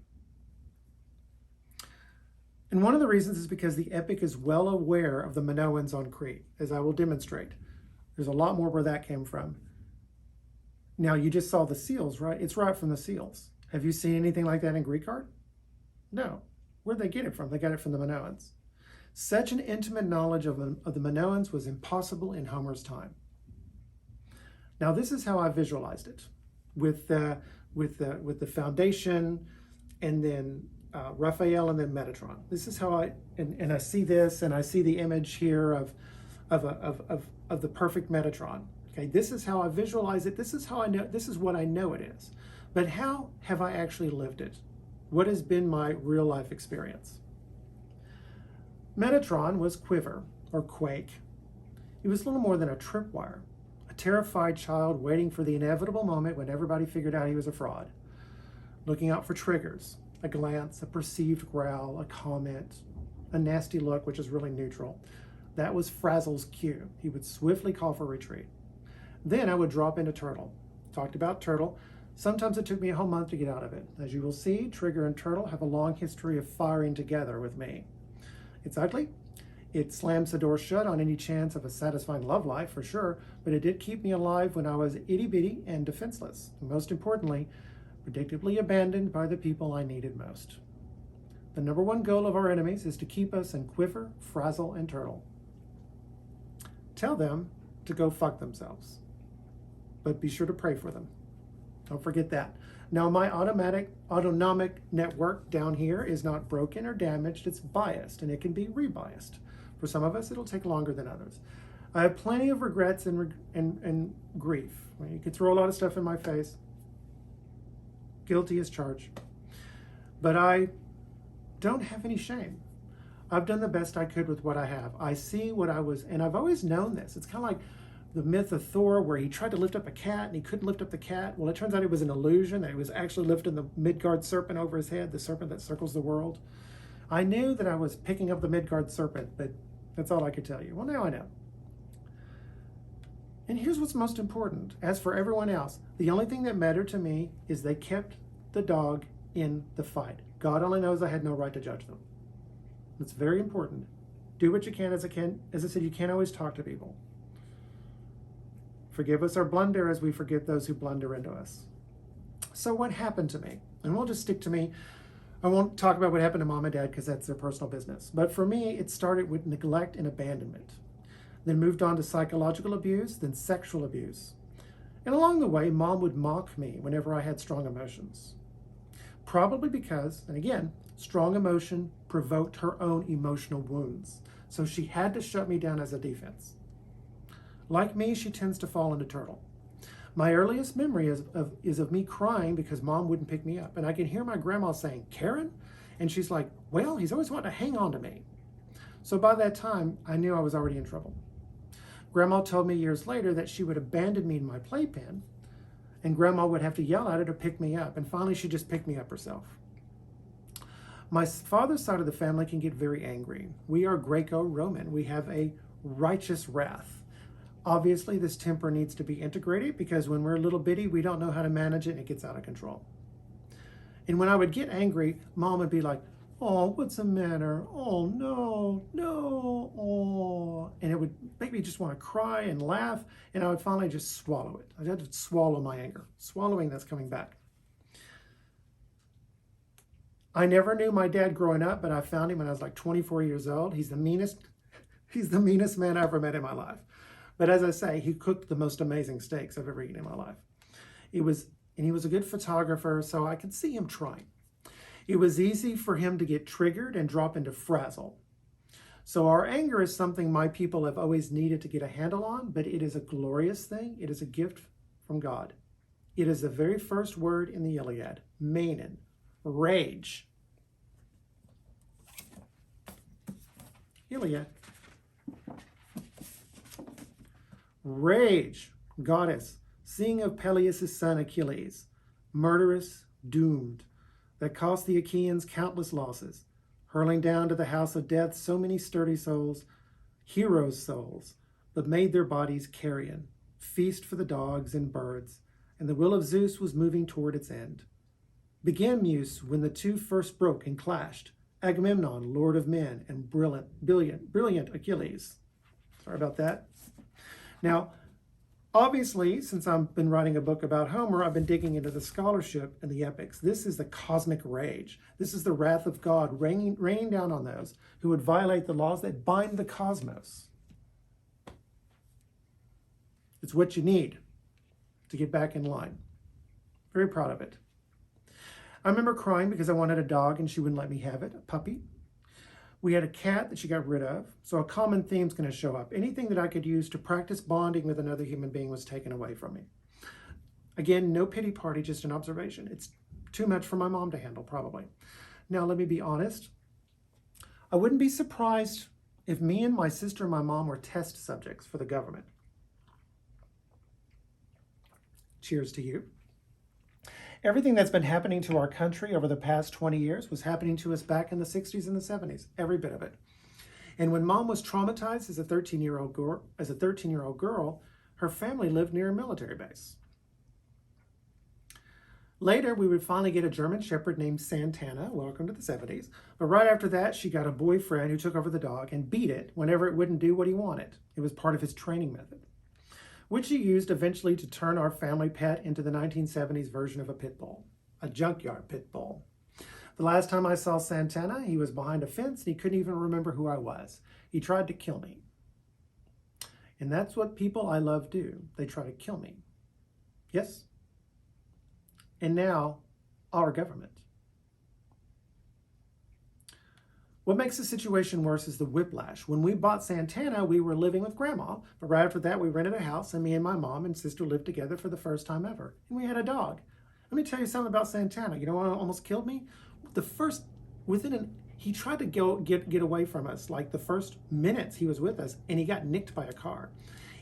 And one of the reasons is because the epic is well aware of the Minoans on Crete, as I will demonstrate. There's a lot more where that came from. Now, you just saw the seals, right? It's right from the seals. Have you seen anything like that in Greek art? No. Where'd they get it from? They got it from the Minoans. Such an intimate knowledge of the Minoans was impossible in Homer's time. Now, this is how I visualized it, with the foundation, and then Raphael, and then Metatron. This is how I see this, and I see the image here of the perfect Metatron. Okay, this is how I visualize it. This is how I know. This is what I know it is. But how have I actually lived it? What has been my real life experience? Metatron was quiver, or quake. He was little more than a tripwire, a terrified child waiting for the inevitable moment when everybody figured out he was a fraud, looking out for triggers, a glance, a perceived growl, a comment, a nasty look, which is really neutral. That was Frazzle's cue. He would swiftly call for retreat. Then I would drop into Turtle. Talked about Turtle. Sometimes it took me a whole month to get out of it. As you will see, Trigger and Turtle have a long history of firing together with me. It's ugly. It slams the door shut on any chance of a satisfying love life, for sure, but it did keep me alive when I was itty-bitty and defenseless. And most importantly, predictably abandoned by the people I needed most. The number one goal of our enemies is to keep us in Quiver, Frazzle, and Turtle. Tell them to go fuck themselves, but be sure to pray for them. Don't forget that. Now, my autonomic network down here is not broken or damaged. It's biased, and it can be rebiased. For some of us, it'll take longer than others. I have plenty of regrets and grief. You can throw a lot of stuff in my face. Guilty as charged. But I don't have any shame. I've done the best I could with what I have. I see what I was, and I've always known this. It's kind of like the myth of Thor, where he tried to lift up a cat and he couldn't lift up the cat. Well, it turns out it was an illusion, that he was actually lifting the Midgard serpent over his head, the serpent that circles the world. I knew that I was picking up the Midgard serpent, but that's all I could tell you. Well, now I know. And here's what's most important. As for everyone else, the only thing that mattered to me is they kept the dog in the fight. God only knows I had no right to judge them. It's very important. Do what you can. As I said, you can't always talk to people. Forgive us our blunder as we forget those who blunder into us. So what happened to me? And we'll just stick to me. I won't talk about what happened to mom and dad because that's their personal business. But for me, it started with neglect and abandonment. Then moved on to psychological abuse, then sexual abuse. And along the way, mom would mock me whenever I had strong emotions. Probably because, and again, strong emotion provoked her own emotional wounds. So she had to shut me down as a defense. Like me, she tends to fall into turtle. My earliest memory is of me crying because mom wouldn't pick me up. And I can hear my grandma saying, "Karen?" And she's like, "Well, he's always wanting to hang on to me." So by that time, I knew I was already in trouble. Grandma told me years later that she would abandon me in my playpen, and grandma would have to yell at her to pick me up. And finally, she just picked me up herself. My father's side of the family can get very angry. We are Greco-Roman. We have a righteous wrath. Obviously, this temper needs to be integrated because when we're little bitty, we don't know how to manage it and it gets out of control. And when I would get angry, mom would be like, "Oh, what's the matter? Oh, no, oh." And it would make me just want to cry and laugh, and I would finally just swallow it. I had to swallow my anger. Swallowing that's coming back. I never knew my dad growing up, but I found him when I was like 24 years old. He's the meanest man I ever met in my life. But as I say, he cooked the most amazing steaks I've ever eaten in my life. He was a good photographer, so I could see him trying. It was easy for him to get triggered and drop into frazzle. So our anger is something my people have always needed to get a handle on, but it is a glorious thing. It is a gift from God. It is the very first word in the Iliad, manen, rage. Iliad. Rage, goddess, seeing of Peleus' son Achilles, murderous, doomed, that cost the Achaeans countless losses, hurling down to the house of death so many sturdy souls, heroes' souls, but made their bodies carrion, feast for the dogs and birds, and the will of Zeus was moving toward its end. Began Muse when the two first broke and clashed, Agamemnon, lord of men, and brilliant Achilles. Sorry about that. Now, obviously, since I've been writing a book about Homer, I've been digging into the scholarship and the epics. This is the cosmic rage. This is the wrath of God raining down on those who would violate the laws that bind the cosmos. It's what you need to get back in line. Very proud of it. I remember crying because I wanted a dog and she wouldn't let me have it, a puppy. We had a cat that she got rid of, so a common theme's going to show up. Anything that I could use to practice bonding with another human being was taken away from me. Again, no pity party, just an observation. It's too much for my mom to handle, probably. Now, let me be honest. I wouldn't be surprised if me and my sister and my mom were test subjects for the government. Cheers to you. Everything that's been happening to our country over the past 20 years was happening to us back in the 60s and the 70s, every bit of it. And when mom was traumatized as a 13-year-old girl, her family lived near a military base. Later, we would finally get a German Shepherd named Santana. Welcome to the 70s. But right after that, she got a boyfriend who took over the dog and beat it whenever it wouldn't do what he wanted. It was part of his training method, which he used eventually to turn our family pet into the 1970s version of a pit bull, a junkyard pit bull. The last time I saw Santana, he was behind a fence and he couldn't even remember who I was. He tried to kill me. And that's what people I love do. They try to kill me. Yes? and now our government. What makes the situation worse is the whiplash. When we bought Santana, we were living with Grandma, but right after that, we rented a house, and me and my mom and sister lived together for the first time ever. And we had a dog. Let me tell you something about Santana. You know what almost killed me? He tried to get away from us. Like the first minutes he was with us, and he got nicked by a car.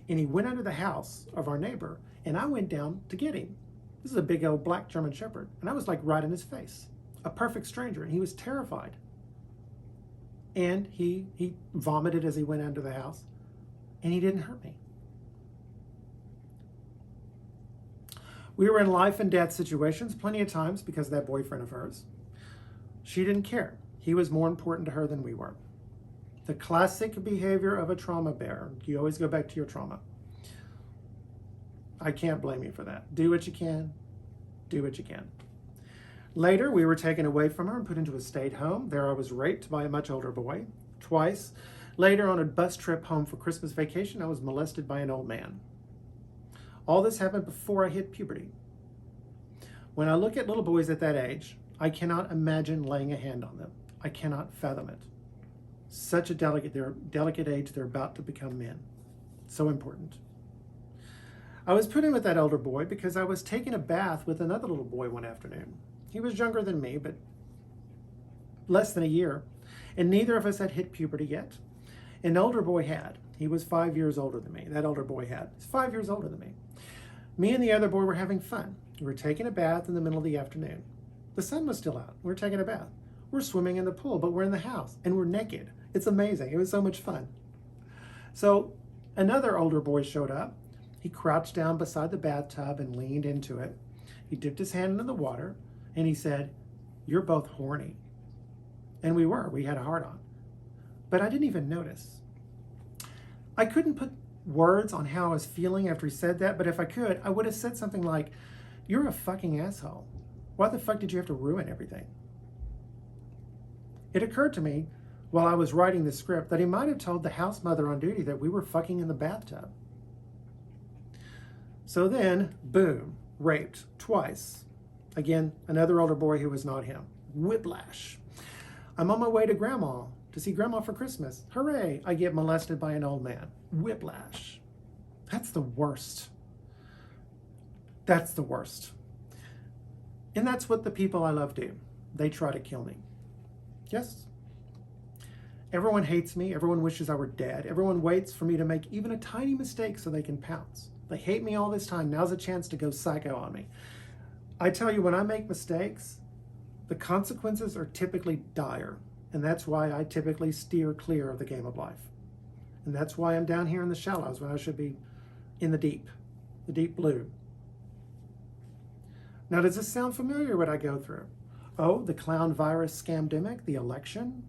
And he went under the house of our neighbor, and I went down to get him. This is a big old black German Shepherd, and I was like right in his face. A perfect stranger, and he was terrified. And he vomited as he went under the house, and he didn't hurt me. We were in life and death situations plenty of times because of that boyfriend of hers. She didn't care. He was more important to her than we were. The classic behavior of a trauma bearer. You always go back to your trauma. I can't blame you for that. Do what you can. Do what you can. Later, we were taken away from her and put into a state home. There I was raped by a much older boy, twice. Later, on a bus trip home for Christmas vacation, I was molested by an old man. All this happened before I hit puberty. When I look at little boys at that age, I cannot imagine laying a hand on them. I cannot fathom it. Such a delicate age, they're about to become men. So important. I was put in with that older boy because I was taking a bath with another little boy one afternoon. He was younger than me, but less than a year, and neither of us had hit puberty yet. An older boy had. He was 5 years older than me. That older boy had. He's 5 years older than me. Me and the other boy were having fun. We were taking a bath in the middle of the afternoon. The sun was still out. We were taking a bath. We're swimming in the pool, but we're in the house, and we're naked. It's amazing. It was so much fun. So another older boy showed up. He crouched down beside the bathtub and leaned into it. He dipped his hand into the water, and he said, "You're both horny." And we were. We had a heart on. But I didn't even notice. I couldn't put words on how I was feeling after he said that, but if I could, I would have said something like, "You're a fucking asshole. Why the fuck did you have to ruin everything?" It occurred to me while I was writing the script that he might have told the house mother on duty that we were fucking in the bathtub. So then, boom, raped twice. Again, another older boy who was not him. Whiplash. I'm on my way to Grandma to see Grandma for Christmas. Hooray! I get molested by an old man. Whiplash. That's the worst. That's the worst. And that's what the people I love do. They try to kill me. Yes. Everyone hates me. Everyone wishes I were dead. Everyone waits for me to make even a tiny mistake so they can pounce. They hate me all this time. Now's a chance to go psycho on me. I tell you, when I make mistakes, the consequences are typically dire. And that's why I typically steer clear of the game of life. And that's why I'm down here in the shallows when I should be in the deep blue. Now, does this sound familiar, what I go through? Oh, the clown virus scamdemic, the election.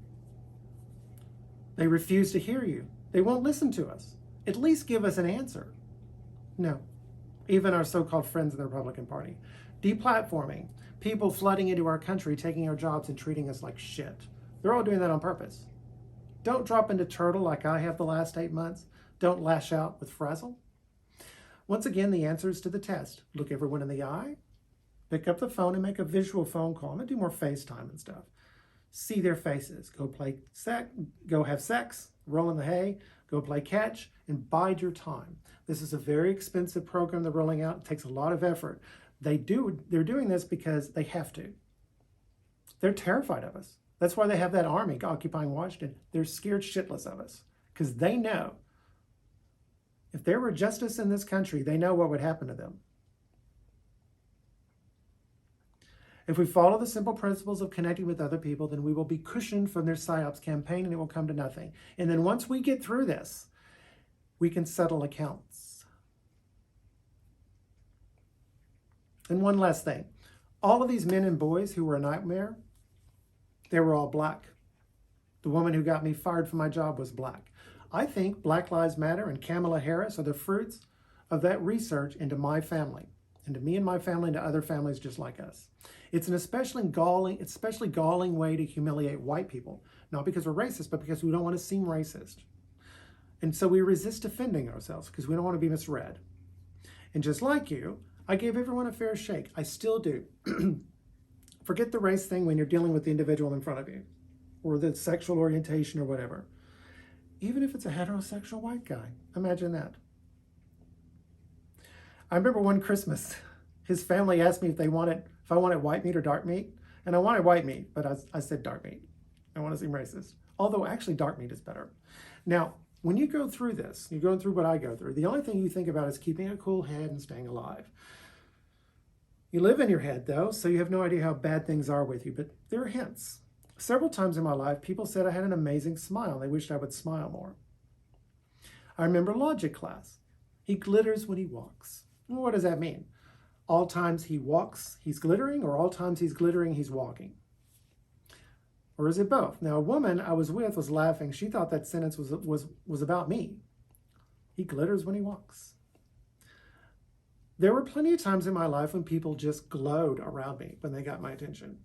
They refuse to hear you. They won't listen to us. At least give us an answer. No. Even our so-called friends in the Republican Party. Deplatforming. People flooding into our country, taking our jobs and treating us like shit. They're all doing that on purpose. Don't drop into turtle like I have the last 8 months. Don't lash out with frazzle. Once again, the answer is to the test. Look everyone in the eye. Pick up the phone and make a visual phone call. I'm going to do more FaceTime and stuff. See their faces. Go have sex. Roll in the hay. Go play catch. And bide your time. This is a very expensive program they're rolling out. It takes a lot of effort. They're doing this because they have to. They're terrified of us. That's why they have that army occupying Washington. They're scared shitless of us because they know if there were justice in this country, they know what would happen to them. If we follow the simple principles of connecting with other people, then we will be cushioned from their PSYOPs campaign and it will come to nothing. And then once we get through this, we can settle accounts. And one last thing. All of these men and boys who were a nightmare, they were all black. The woman who got me fired from my job was black. I think Black Lives Matter and Kamala Harris are the fruits of that research into my family, into me and my family, and to other families just like us. It's an especially galling way to humiliate white people, not because we're racist, but because we don't want to seem racist. And so we resist defending ourselves because we don't want to be misread. And just like you, I gave everyone a fair shake. I still do. Forget the race thing when you're dealing with the individual in front of you, or the sexual orientation or whatever. Even if it's a heterosexual white guy, imagine that. I remember one Christmas, his family asked me if I wanted white meat or dark meat, and I wanted white meat, but I said dark meat. I want to seem racist, although actually dark meat is better. Now, when you go through this, you're going through what I go through, the only thing you think about is keeping a cool head and staying alive. You live in your head, though, so you have no idea how bad things are with you, but there are hints. Several times in my life, people said I had an amazing smile. They wished I would smile more. I remember logic class. He glitters when he walks. Well, what does that mean? All times he walks, he's glittering, or all times he's glittering, he's walking? Or is it both? Now, a woman I was with was laughing. She thought that sentence was about me. He glitters when he walks. There were plenty of times in my life when people just glowed around me when they got my attention.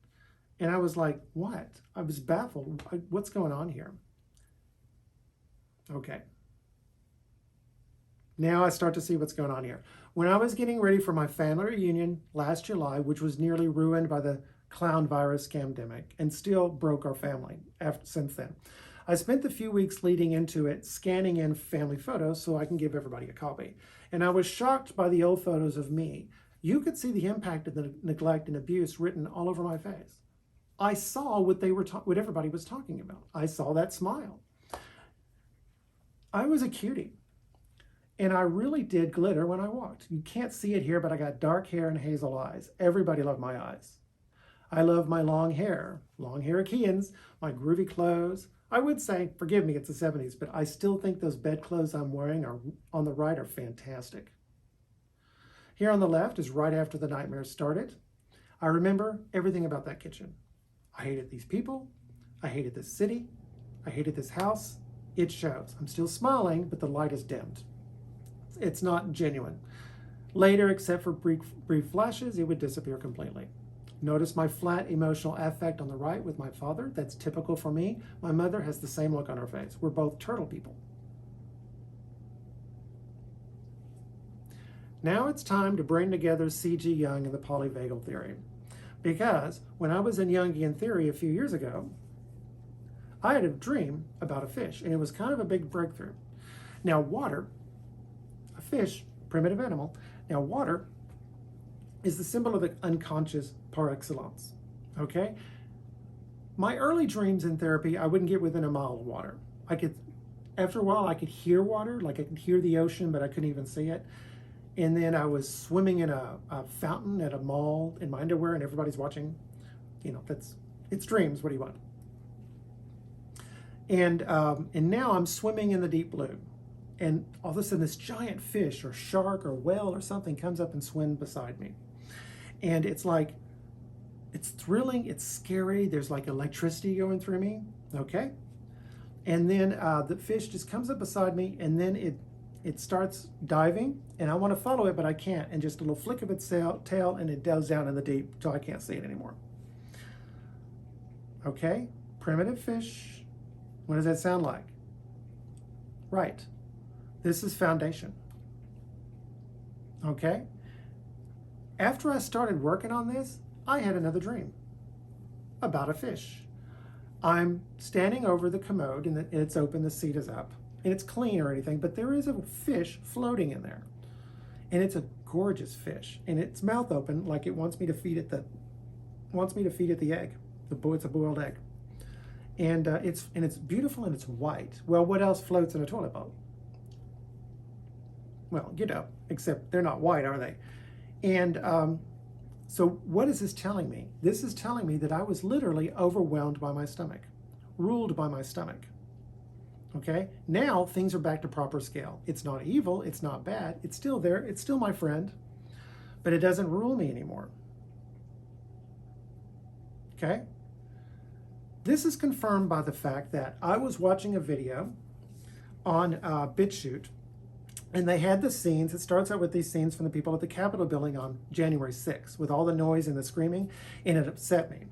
And I was like, what? I was baffled. What's going on here? Okay. Now I start to see what's going on here. When I was getting ready for my family reunion last July, which was nearly ruined by the clown virus scamdemic and still broke our family since then, I spent the few weeks leading into it scanning in family photos so I can give everybody a copy. And I was shocked by the old photos of me. You could see the impact of the neglect and abuse written all over my face. I saw what everybody was talking about. I saw that smile. I was a cutie. And I really did glitter when I walked. You can't see it here, but I got dark hair and hazel eyes. Everybody loved my eyes. I love my long hair Achaeans, my groovy clothes. I would say, forgive me, it's the 70s, but I still think those bedclothes I'm wearing on the right are fantastic. Here on the left is right after the nightmare started. I remember everything about that kitchen. I hated these people. I hated this city. I hated this house. It shows. I'm still smiling, but the light is dimmed. It's not genuine. Later, except for brief flashes, it would disappear completely. Notice my flat emotional affect on the right with my father. That's typical for me. My mother has the same look on her face. We're both turtle people. Now it's time to bring together C.G. Jung and the polyvagal theory. Because when I was in Jungian theory a few years ago, I had a dream about a fish, and it was kind of a big breakthrough. Now water, a fish, primitive animal, now water is the symbol of the unconscious par excellence, okay? My early dreams in therapy, I wouldn't get within a mile of water. After a while, I could hear water, like I could hear the ocean, but I couldn't even see it. And then I was swimming in a fountain at a mall in my underwear and everybody's watching. You know, it's dreams, what do you want? And now I'm swimming in the deep blue. And all of a sudden this giant fish or shark or whale or something comes up and swims beside me. And it's like, it's thrilling, it's scary, there's like electricity going through me, okay? And then the fish just comes up beside me and then it starts diving and I want to follow it, but I can't. And just a little flick of its tail and it goes down in the deep till I can't see it anymore. Okay, primitive fish, what does that sound like? Right, this is foundation, okay? After I started working on this, I had another dream about a fish. I'm standing over the commode and it's open, the seat is up, and it's clean or anything, but there is a fish floating in there. And it's a gorgeous fish, and its mouth open like it wants me to feed it the egg. It's a boiled egg. And it's beautiful and it's white. Well, what else floats in a toilet bowl? Well, you know, except they're not white, are they? And so what is this telling me? This is telling me that I was literally overwhelmed by my stomach, ruled by my stomach. Okay, now things are back to proper scale. It's not evil, it's not bad, it's still there, it's still my friend, but it doesn't rule me anymore. Okay? This is confirmed by the fact that I was watching a video on BitChute, and they had the scenes. It starts out with these scenes from the people at the Capitol building on January 6th with all the noise and the screaming, and it upset me.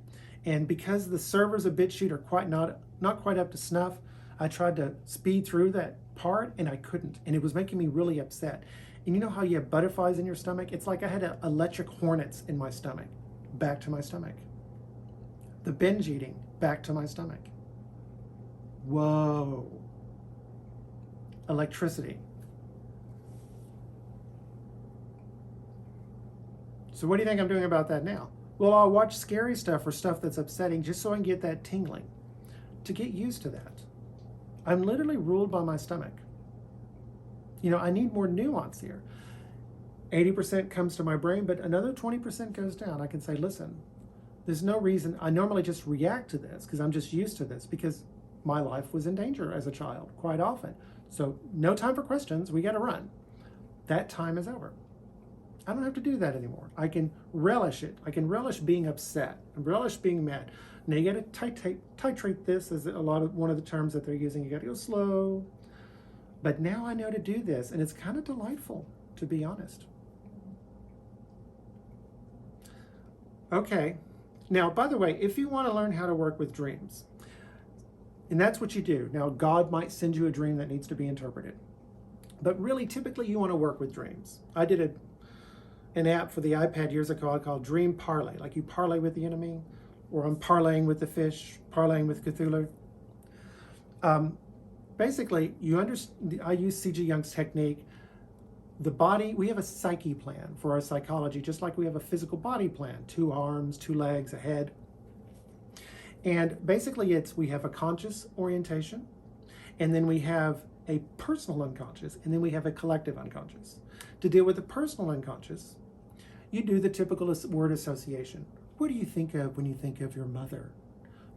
And because the servers of BitChute are not quite up to snuff, I tried to speed through that part and I couldn't, and it was making me really upset. And you know how you have butterflies in your stomach? It's like I had electric hornets in my stomach, back to my stomach. The binge eating, back to my stomach. Whoa. Electricity. So what do you think I'm doing about that now? Well, I'll watch scary stuff or stuff that's upsetting just so I can get that tingling, to get used to that. I'm literally ruled by my stomach. You know, I need more nuance here. 80% comes to my brain, but another 20% goes down. I can say, listen, there's no reason. I normally just react to this because I'm just used to this, because my life was in danger as a child quite often. So no time for questions. We got to run. That time is over. I don't have to do that anymore. I can relish it. I can relish being upset and relish being mad. Now you got to titrate this, as one of the terms that they're using. You got to go slow. But now I know to do this, and it's kind of delightful, to be honest. Okay. Now, by the way, if you want to learn how to work with dreams, and that's what you do. Now, God might send you a dream that needs to be interpreted. But really, typically, you want to work with dreams. I did an app for the iPad years ago called Dream Parlay. Like you parlay with the enemy, or I'm parlaying with the fish, parlaying with Cthulhu. Basically, I use C.G. Jung's technique. The body, we have a psyche plan for our psychology, just like we have a physical body plan. 2 arms, 2 legs, a head. And basically we have a conscious orientation, and then we have a personal unconscious, and then we have a collective unconscious. To deal with the personal unconscious, you do the typical word association. What do you think of when you think of your mother?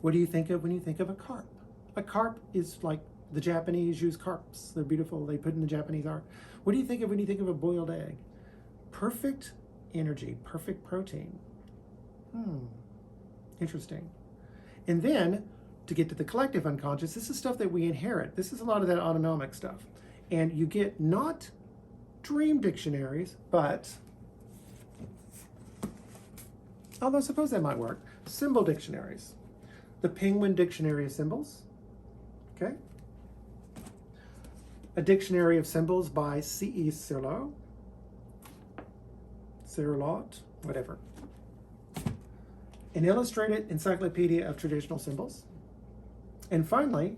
What do you think of when you think of a carp? A carp is like the Japanese use carps. They're beautiful. They put in the Japanese art. What do you think of when you think of a boiled egg? Perfect energy, perfect protein. Interesting. And then, to get to the collective unconscious, this is stuff that we inherit. This is a lot of that autonomic stuff. And you get not dream dictionaries, but, although suppose that might work, symbol dictionaries. The Penguin Dictionary of Symbols, okay? A Dictionary of Symbols by C.E. Sirlot, whatever. An Illustrated Encyclopedia of Traditional Symbols. And finally,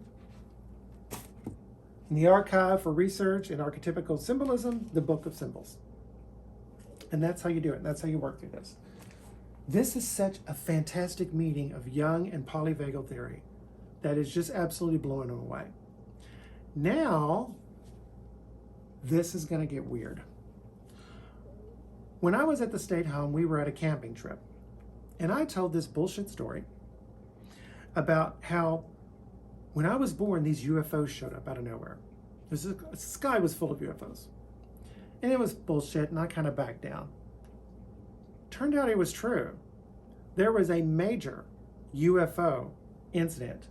in the Archive for Research in Archetypical Symbolism, the Book of Symbols. And that's how you do it. That's how you work through this. This is such a fantastic meeting of Jung and polyvagal theory that is just absolutely blowing them away. Now, this is going to get weird. When I was at the state home, we were at a camping trip. And I told this bullshit story about how when I was born, these UFOs showed up out of nowhere. The sky was full of UFOs. And it was bullshit, and I kind of backed down. Turned out it was true. There was a major UFO incident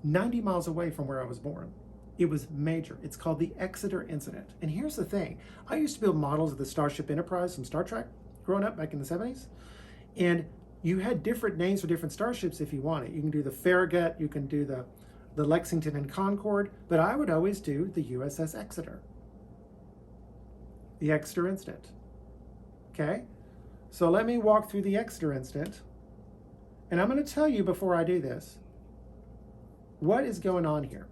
90 miles away from where I was born. It was major. It's called the Exeter Incident. And here's the thing. I used to build models of the Starship Enterprise from Star Trek growing up back in the 70s. And you had different names for different starships if you wanted. You can do the Farragut, you can do the Lexington and Concorde, but I would always do the USS Exeter. The Exeter Incident. Okay? So let me walk through the Exeter Incident. And I'm going to tell you before I do this, what is going on here?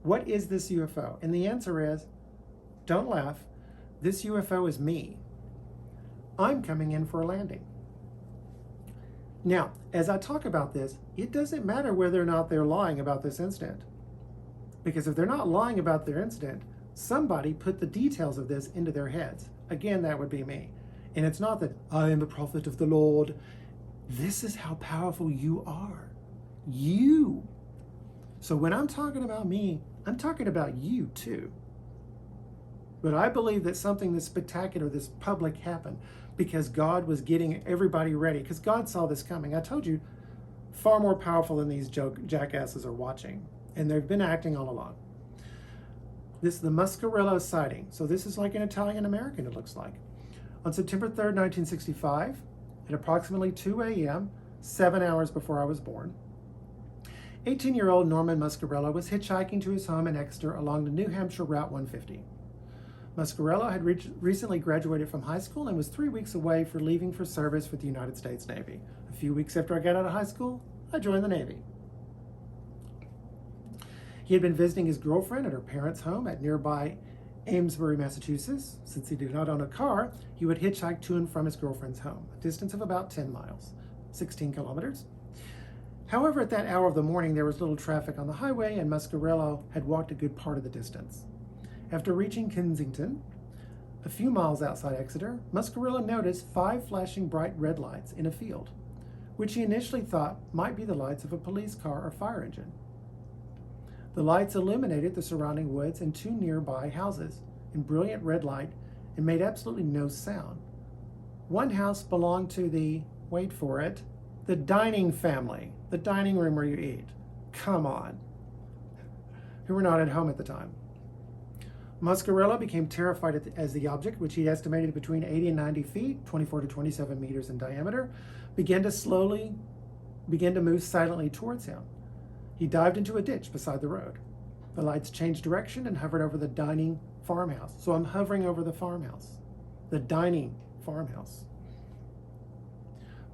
What is this UFO? And the answer is, don't laugh, this UFO is me. I'm coming in for a landing. Now, as I talk about this, it doesn't matter whether or not they're lying about this incident. Because if they're not lying about their incident, somebody put the details of this into their heads. Again, that would be me. And it's not that I am a prophet of the Lord. This is how powerful you are. You. So when I'm talking about me, I'm talking about you too. But I believe that something this spectacular, this public happened because God was getting everybody ready, because God saw this coming. I told you, far more powerful than these jackasses are watching. And they've been acting all along. This is the Muscarello sighting. So this is like an Italian-American, it looks like. On September 3rd, 1965, at approximately 2 a.m., 7 hours before I was born, 18-year-old Norman Muscarello was hitchhiking to his home in Exeter along the New Hampshire Route 150. Muscarello had recently graduated from high school and was 3 weeks away for leaving for service with the United States Navy. A few weeks after I got out of high school, I joined the Navy. He had been visiting his girlfriend at her parents' home at nearby Amesbury, Massachusetts. Since he did not own a car, he would hitchhike to and from his girlfriend's home, a distance of about 10 miles, 16 kilometers. However, at that hour of the morning, there was little traffic on the highway, and Muscarello had walked a good part of the distance. After reaching Kensington, a few miles outside Exeter, Muscarello noticed 5 flashing bright red lights in a field, which he initially thought might be the lights of a police car or fire engine. The lights illuminated the surrounding woods and 2 nearby houses in brilliant red light and made absolutely no sound. One house belonged to the, wait for it, the dining family, the dining room where you eat. Come on. Who were not at home at the time. Muscarello became terrified as the object, which he estimated between 80 and 90 feet, 24 to 27 meters in diameter, began to move silently towards him. He dived into a ditch beside the road. The lights changed direction and hovered over the dining farmhouse. So I'm hovering over the farmhouse, the dining farmhouse.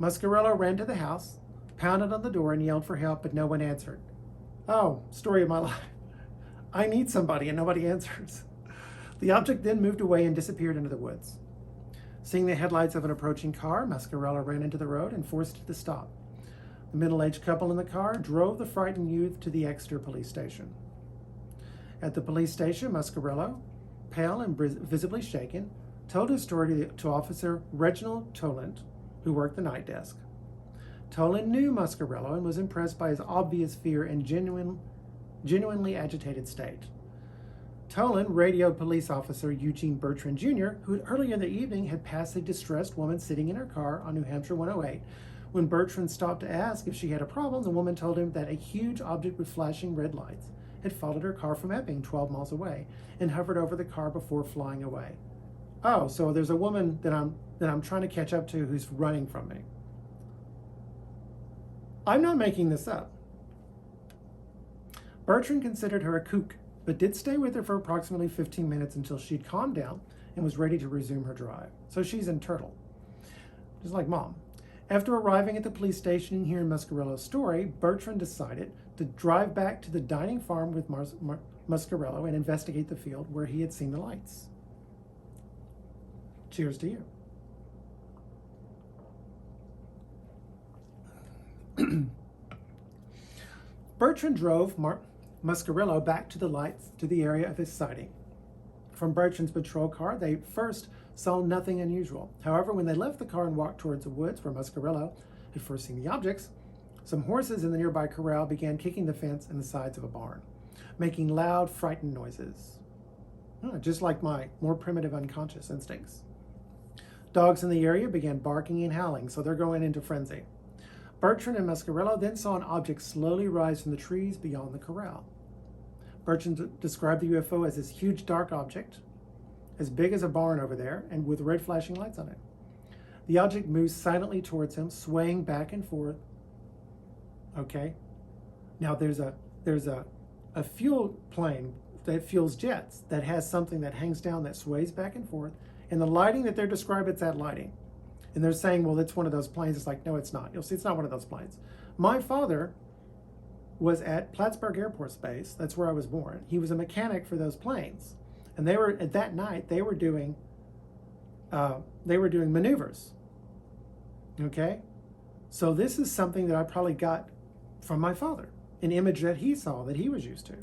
Muscarello ran to the house, pounded on the door, and yelled for help, but no one answered. Oh, story of my life. I need somebody, and nobody answers. The object then moved away and disappeared into the woods. Seeing the headlights of an approaching car, Muscarello ran into the road and forced it to stop. The middle-aged couple in the car drove the frightened youth to the Exeter police station. At the police station, Muscarello, pale and visibly shaken, told his story to Officer Reginald Toland, who worked the night desk. Toland knew Muscarello and was impressed by his obvious fear and genuinely agitated state. Toland radioed police officer Eugene Bertrand Jr., who earlier in the evening had passed a distressed woman sitting in her car on New Hampshire 108. When Bertrand stopped to ask if she had a problem, the woman told him that a huge object with flashing red lights had followed her car from Epping, 12 miles away, and hovered over the car before flying away. Oh, so there's a woman that I'm trying to catch up to who's running from me. I'm not making this up. Bertrand considered her a kook, but did stay with her for approximately 15 minutes until she'd calmed down and was ready to resume her drive. So she's in turtle, just like Mom. After arriving at the police station and hearing Muscarello's story, Bertrand decided to drive back to the dining farm with Muscarello and investigate the field where he had seen the lights. Cheers to you. Bertrand drove Muscarello back to the lights to the area of his sighting. From Bertrand's patrol car, they first saw nothing unusual. However, when they left the car and walked towards the woods where Muscarello had first seen the objects, some horses in the nearby corral began kicking the fence and the sides of a barn, making loud, frightened noises. Just like my more primitive unconscious instincts. Dogs in the area began barking and howling, so they're going into frenzy. Bertrand and Muscarello then saw an object slowly rise from the trees beyond the corral. Bertrand described the UFO as this huge dark object, as big as a barn over there, and with red flashing lights on it. The object moves silently towards him, swaying back and forth. Okay. Now there's a fuel plane that fuels jets that has something that hangs down that sways back and forth, and the lighting that they're describing, it's that lighting. And they're saying, well, it's one of those planes. It's like, no, it's not. You'll see, it's not one of those planes. My father was at Plattsburgh Air Force Base. That's where I was born. He was a mechanic for those planes. And they were, at that night, they were doing maneuvers. Okay? So this is something that I probably got from my father, an image that he saw, that he was used to.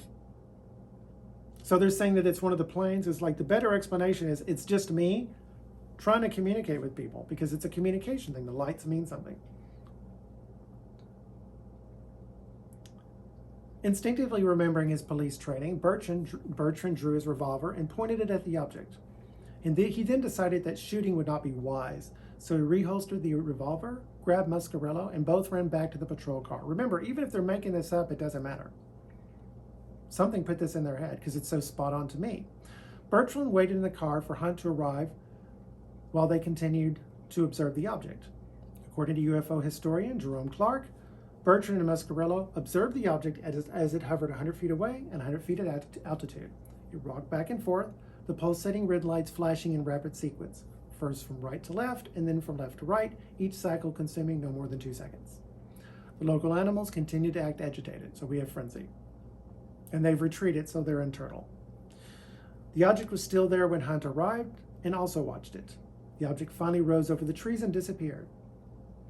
So they're saying that it's one of the planes. It's like the better explanation is it's just me trying to communicate with people, because it's a communication thing. The lights mean something. Instinctively remembering his police training, Bertrand drew his revolver and pointed it at the object. And he then decided that shooting would not be wise, so he reholstered the revolver, grabbed Muscarello, and both ran back to the patrol car. Remember, even if they're making this up, it doesn't matter. Something put this in their head, because it's so spot on to me. Bertrand waited in the car for Hunt to arrive while they continued to observe the object. According to UFO historian Jerome Clark, Bertrand and Muscarello observed the object as it hovered 100 feet away and 100 feet at altitude. It rocked back and forth, the pulsating red lights flashing in rapid sequence, first from right to left and then from left to right, each cycle consuming no more than 2 seconds. The local animals continue to act agitated, so we have frenzy. And they've retreated, so they're internal. The object was still there when Hunt arrived and also watched it. The object finally rose over the trees and disappeared.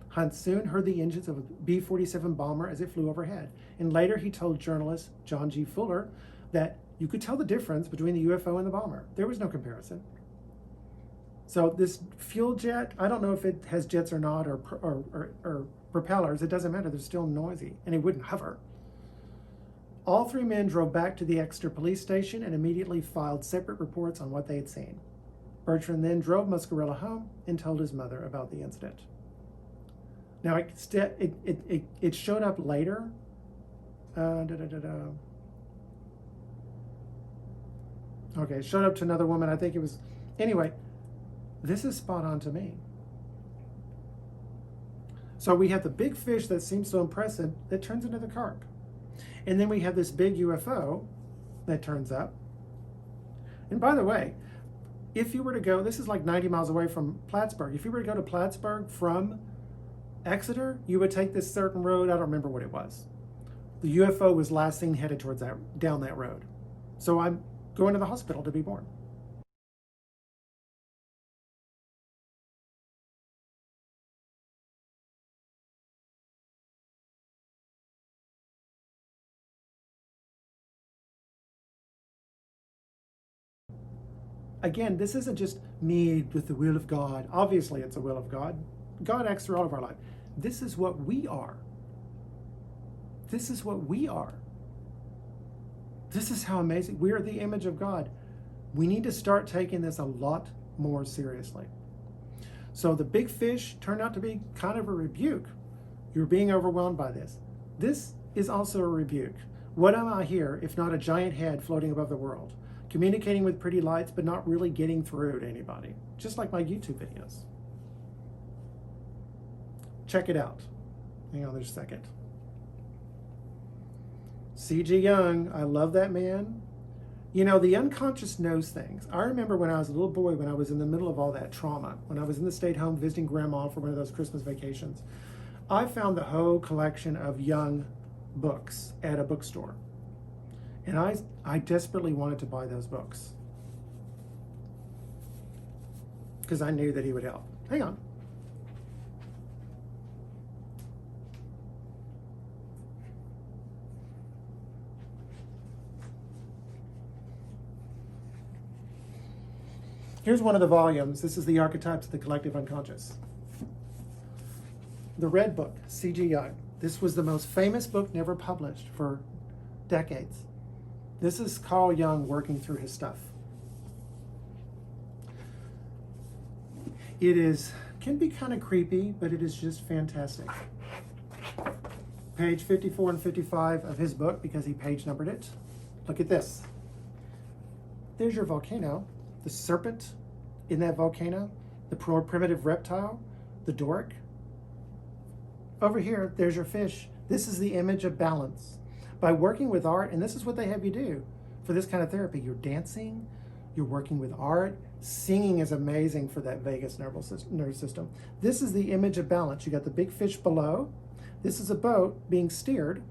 Hunt soon heard the engines of a B-47 bomber as it flew overhead, and later he told journalist John G. Fuller that you could tell the difference between the UFO and the bomber. There was no comparison. So this fuel jet, I don't know if it has jets or not, or propellers, it doesn't matter, they're still noisy, and it wouldn't hover. All 3 men drove back to the Exeter police station and immediately filed separate reports on what they had seen. Bertrand then drove Muscarella home and told his mother about the incident. Now, it showed up later. Okay, it showed up to another woman. I think it was... Anyway, this is spot on to me. So we have the big fish that seems so impressive that turns into the carp. And then we have this big UFO that turns up. And by the way, if you were to go... This is like 90 miles away from Plattsburgh. If you were to go to Plattsburgh from Exeter, you would take this certain road. I don't remember what it was. The UFO was last seen headed towards down that road. So I'm going to the hospital to be born. Again, this isn't just me with the will of God. Obviously, it's the will of God. God acts through all of our life. This is what we are. This is what we are. This is how amazing. We are the image of God. We need to start taking this a lot more seriously. So the big fish turned out to be kind of a rebuke. You're being overwhelmed by this. This is also a rebuke. What am I here if not a giant head floating above the world, communicating with pretty lights but not really getting through to anybody, just like my YouTube videos. Check it out. Hang on there's a second. C.G. Jung, I love that man. You know, the unconscious knows things. I remember when I was a little boy, when I was in the middle of all that trauma, when I was in the state home visiting grandma for one of those Christmas vacations, I found the whole collection of Jung books at a bookstore. And I desperately wanted to buy those books because I knew that he would help. Hang on. Here's one of the volumes. This is the Archetypes of the Collective Unconscious. The Red Book Cgi. This was the most famous book never published for decades. This is Carl Jung working through his stuff. It can be kind of creepy, but it is just fantastic. Page 54 and 55 of his book, because he page numbered it. Look at this. There's your volcano, the serpent in that volcano, the primitive reptile, the Doric. Over here, there's your fish. This is the image of balance. By working with art, and this is what they have you do for this kind of therapy, you're dancing, you're working with art, singing is amazing for that vagus nerve system. This is the image of balance. You got the big fish below. This is a boat being steered.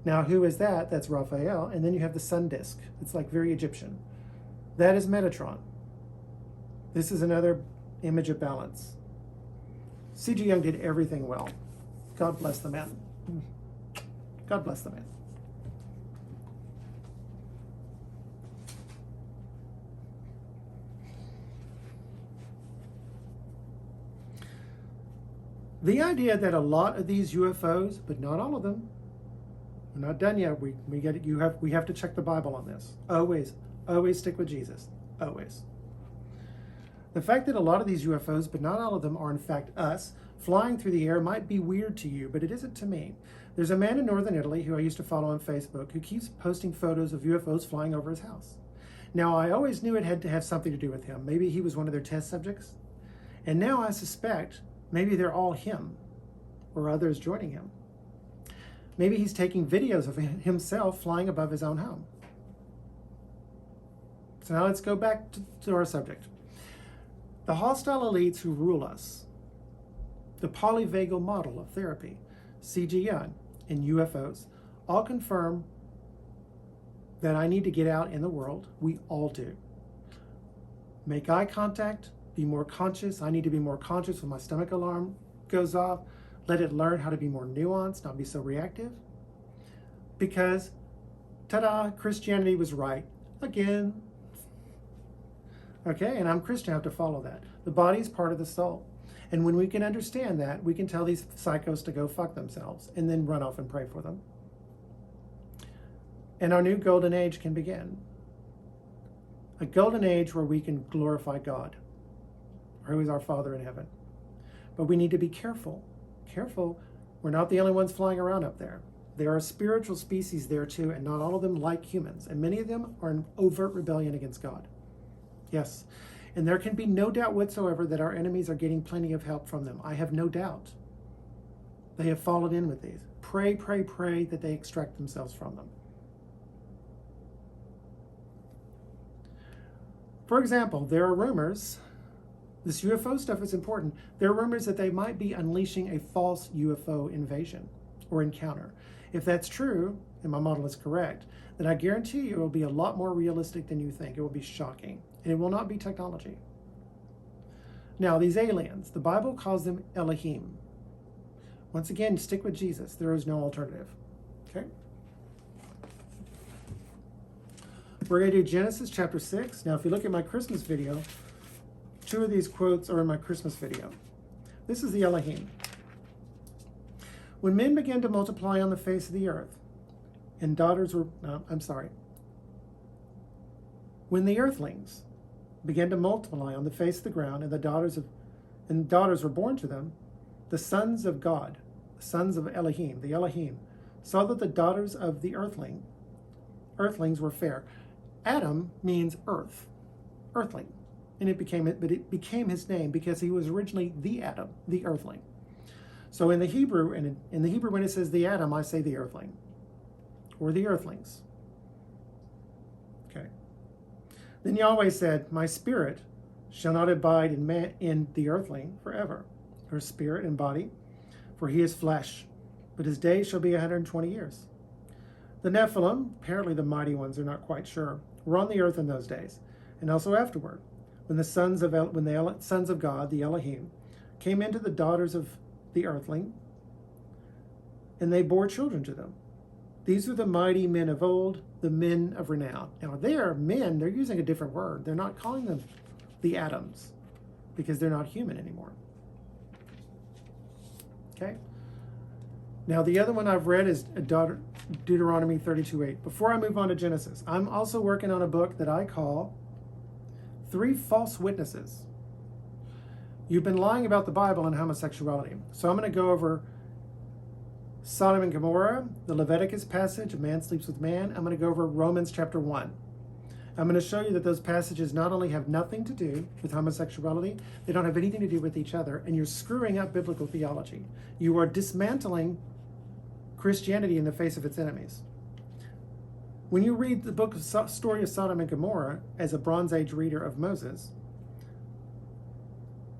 Now, who is that? That's Raphael. And then you have the sun disk. It's like very Egyptian. That is Metatron. This is another image of balance. C.G. Jung did everything well. God bless the man. God bless the man. The idea that a lot of these UFOs, but not all of them, we're not done yet. We have to check the Bible on this. Always stick with Jesus. Always. The fact that a lot of these UFOs, but not all of them, are in fact us, flying through the air might be weird to you, but it isn't to me. There's a man in northern Italy who I used to follow on Facebook who keeps posting photos of UFOs flying over his house. Now, I always knew it had to have something to do with him. Maybe he was one of their test subjects. And now I suspect maybe they're all him or others joining him. Maybe he's taking videos of himself flying above his own home. So now let's go back to our subject. The hostile elites who rule us, the polyvagal model of therapy, CGI, and UFOs, all confirm that I need to get out in the world. We all do. Make eye contact, be more conscious. I need to be more conscious when my stomach alarm goes off. Let it learn how to be more nuanced, not be so reactive. Because, ta-da, Christianity was right again. Okay, and I'm Christian, I have to follow that. The body is part of the soul. And when we can understand that, we can tell these psychos to go fuck themselves and then run off and pray for them. And our new golden age can begin. A golden age where we can glorify God, who is our Father in heaven. But we need to be careful. Careful, we're not the only ones flying around up there. There are spiritual species there too, and not all of them like humans. And many of them are in overt rebellion against God. Yes, and there can be no doubt whatsoever that our enemies are getting plenty of help from them. I have no doubt. They have fallen in with these. Pray, pray, pray that they extract themselves from them. For example, there are rumors, this UFO stuff is important, there are rumors that they might be unleashing a false UFO invasion or encounter. If that's true, and my model is correct, then I guarantee you it will be a lot more realistic than you think. It will be shocking, and it will not be technology. Now, these aliens, the Bible calls them Elohim. Once again, stick with Jesus. There is no alternative. Okay? We're going to do Genesis chapter 6. Now, if you look at my Christmas video, 2 of these quotes are in my Christmas video. This is the Elohim. When men began to multiply on the face of the earth, and when the earthlings began to multiply on the face of the ground, and daughters were born to them, the sons of God, the sons of Elohim, the Elohim, saw that the daughters of the earthlings were fair. Adam means earth, earthling, and it became his name because he was originally the Adam, the earthling. So in the Hebrew, and in the Hebrew when it says the Adam, I say the earthling, or the earthlings. Okay. Then Yahweh said, my spirit shall not abide in the earthling forever, her spirit and body, for he is flesh, but his days shall be 120 years. The Nephilim, apparently the mighty ones, they're not quite sure, were on the earth in those days, and also afterward, when the sons of God, the Elohim, came into the daughters of the earthling, and they bore children to them. These are the mighty men of old, the men of renown. Now, they are men, they're using a different word. They're not calling them the Adams, because they're not human anymore. Okay? Now, the other one I've read is Deuteronomy 32:8. Before I move on to Genesis, I'm also working on a book that I call 3 False Witnesses. You've been lying about the Bible and homosexuality. So I'm going to go over Sodom and Gomorrah, the Leviticus passage, a man sleeps with man. I'm going to go over Romans chapter 1. I'm going to show you that those passages not only have nothing to do with homosexuality, they don't have anything to do with each other, and you're screwing up biblical theology. You are dismantling Christianity in the face of its enemies. When you read the book of story of Sodom and Gomorrah as a Bronze Age reader of Moses,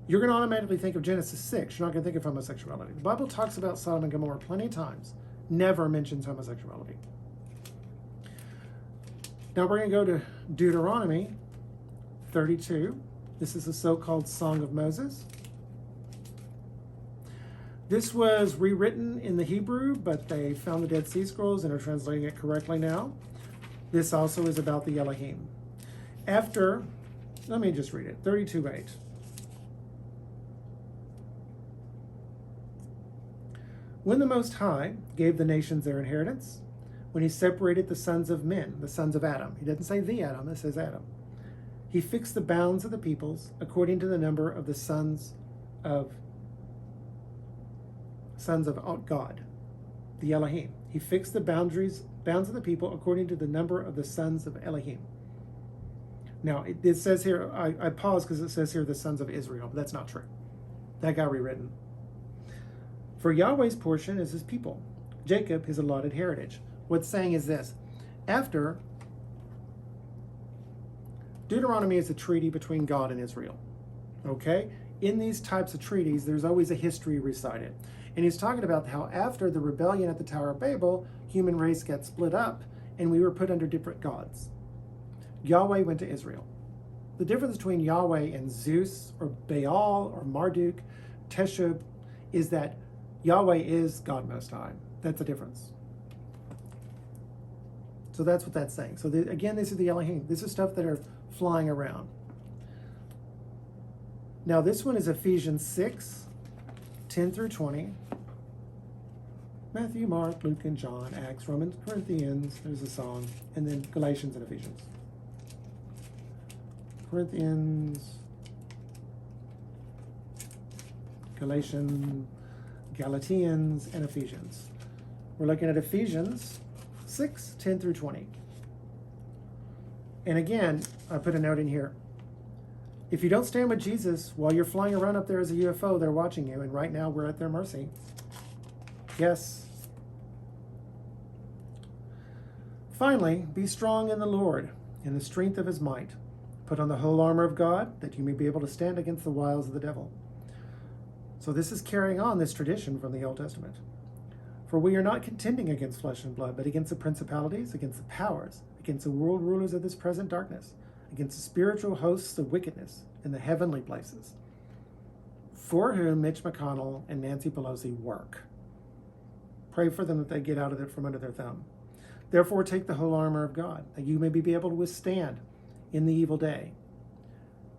you're going to automatically think of Genesis 6. You're not going to think of homosexuality. The Bible talks about Sodom and Gomorrah plenty of times, never mentions homosexuality. Now we're going to go to Deuteronomy 32. This is the so-called Song of Moses. This was rewritten in the Hebrew, but they found the Dead Sea Scrolls and are translating it correctly now. This also is about the Elohim. Let me just read it, 32:8. When the Most High gave the nations their inheritance, when he separated the sons of men, the sons of Adam, he doesn't say the Adam, it says Adam. He fixed the bounds of the peoples according to the number of the sons of God, the Elohim. He fixed the bounds of the people according to the number of the sons of Elohim. Now, it says here, I pause because it says here the sons of Israel, but that's not true. That got rewritten. For Yahweh's portion is his people, Jacob his allotted heritage. What's saying is this: after Deuteronomy is a treaty between God and Israel. Okay? In these types of treaties, there's always a history recited. And he's talking about how after the rebellion at the Tower of Babel, human race got split up and we were put under different gods. Yahweh went to Israel. The difference between Yahweh and Zeus or Baal or Marduk, Teshub, is that Yahweh is God Most High. That's the difference. So that's what that's saying. So again, this is the Elohim. This is stuff that are flying around. Now this one is Ephesians 6, 10 through 20. Matthew, Mark, Luke, and John, Acts, Romans, Corinthians, there's a song, and then Galatians and Ephesians. Corinthians, Galatians, Galatians, and Ephesians. We're looking at Ephesians 6, 10 through 20. And again, I put a note in here. If you don't stand with Jesus while you're flying around up there as a UFO, they're watching you, and right now we're at their mercy. Yes. Finally, be strong in the Lord, in the strength of his might. Put on the whole armor of God, that you may be able to stand against the wiles of the devil. So this is carrying on this tradition from the Old Testament. For we are not contending against flesh and blood, but against the principalities, against the powers, against the world rulers of this present darkness, against the spiritual hosts of wickedness in the heavenly places, for whom Mitch McConnell and Nancy Pelosi work. Pray for them that they get out of it from under their thumb. Therefore take the whole armor of God, that you may be able to withstand in the evil day,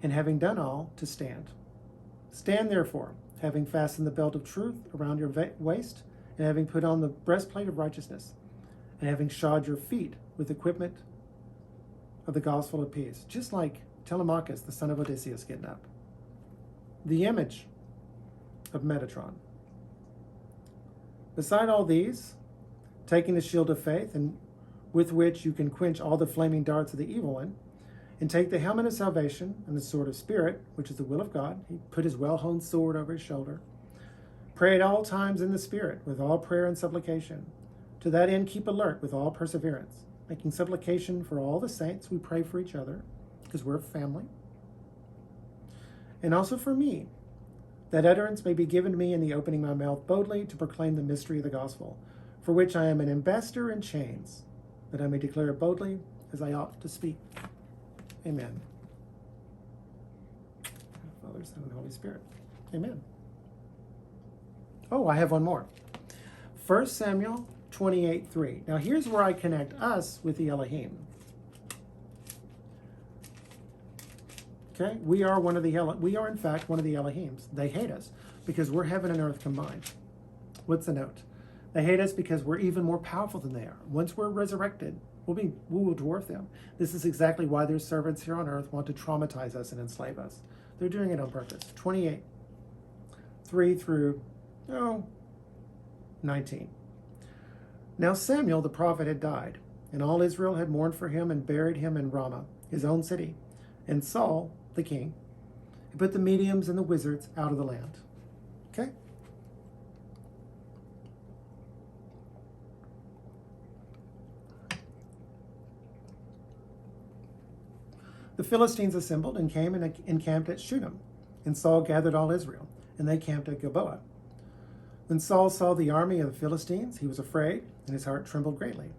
and having done all, to stand. Stand therefore, having fastened the belt of truth around your waist, and having put on the breastplate of righteousness, and having shod your feet with equipment of the gospel of peace, just like Telemachus, the son of Odysseus, getting up. The image of Metatron. Beside all these, taking the shield of faith, and with which you can quench all the flaming darts of the evil one, and take the helmet of salvation and the sword of Spirit, which is the will of God. He put his well-honed sword over his shoulder. Pray at all times in the Spirit, with all prayer and supplication. To that end, keep alert with all perseverance, making supplication for all the saints. We pray for each other, because we're a family. And also for me, that utterance may be given to me in the opening my mouth boldly to proclaim the mystery of the gospel, for which I am an ambassador in chains, that I may declare it boldly as I ought to speak. Amen. Father, Son, and Holy Spirit. Amen. Oh, I have one more. 1 Samuel 28:3. Now here's where I connect us with the Elohim. Okay, we are in fact one of the Elohims. They hate us because we're heaven and earth combined. What's the note? They hate us because we're even more powerful than they are. Once we're resurrected, we will dwarf them. This is exactly why their servants here on earth want to traumatize us and enslave us. They're doing it on purpose. 28, 3 through 19. Now Samuel the prophet had died, and all Israel had mourned for him and buried him in Ramah, his own city. And Saul, the king, had put the mediums and the wizards out of the land. Okay? The Philistines assembled and came and encamped at Shunem, and Saul gathered all Israel, and they camped at Gilboa. When Saul saw the army of the Philistines, he was afraid, and his heart trembled greatly.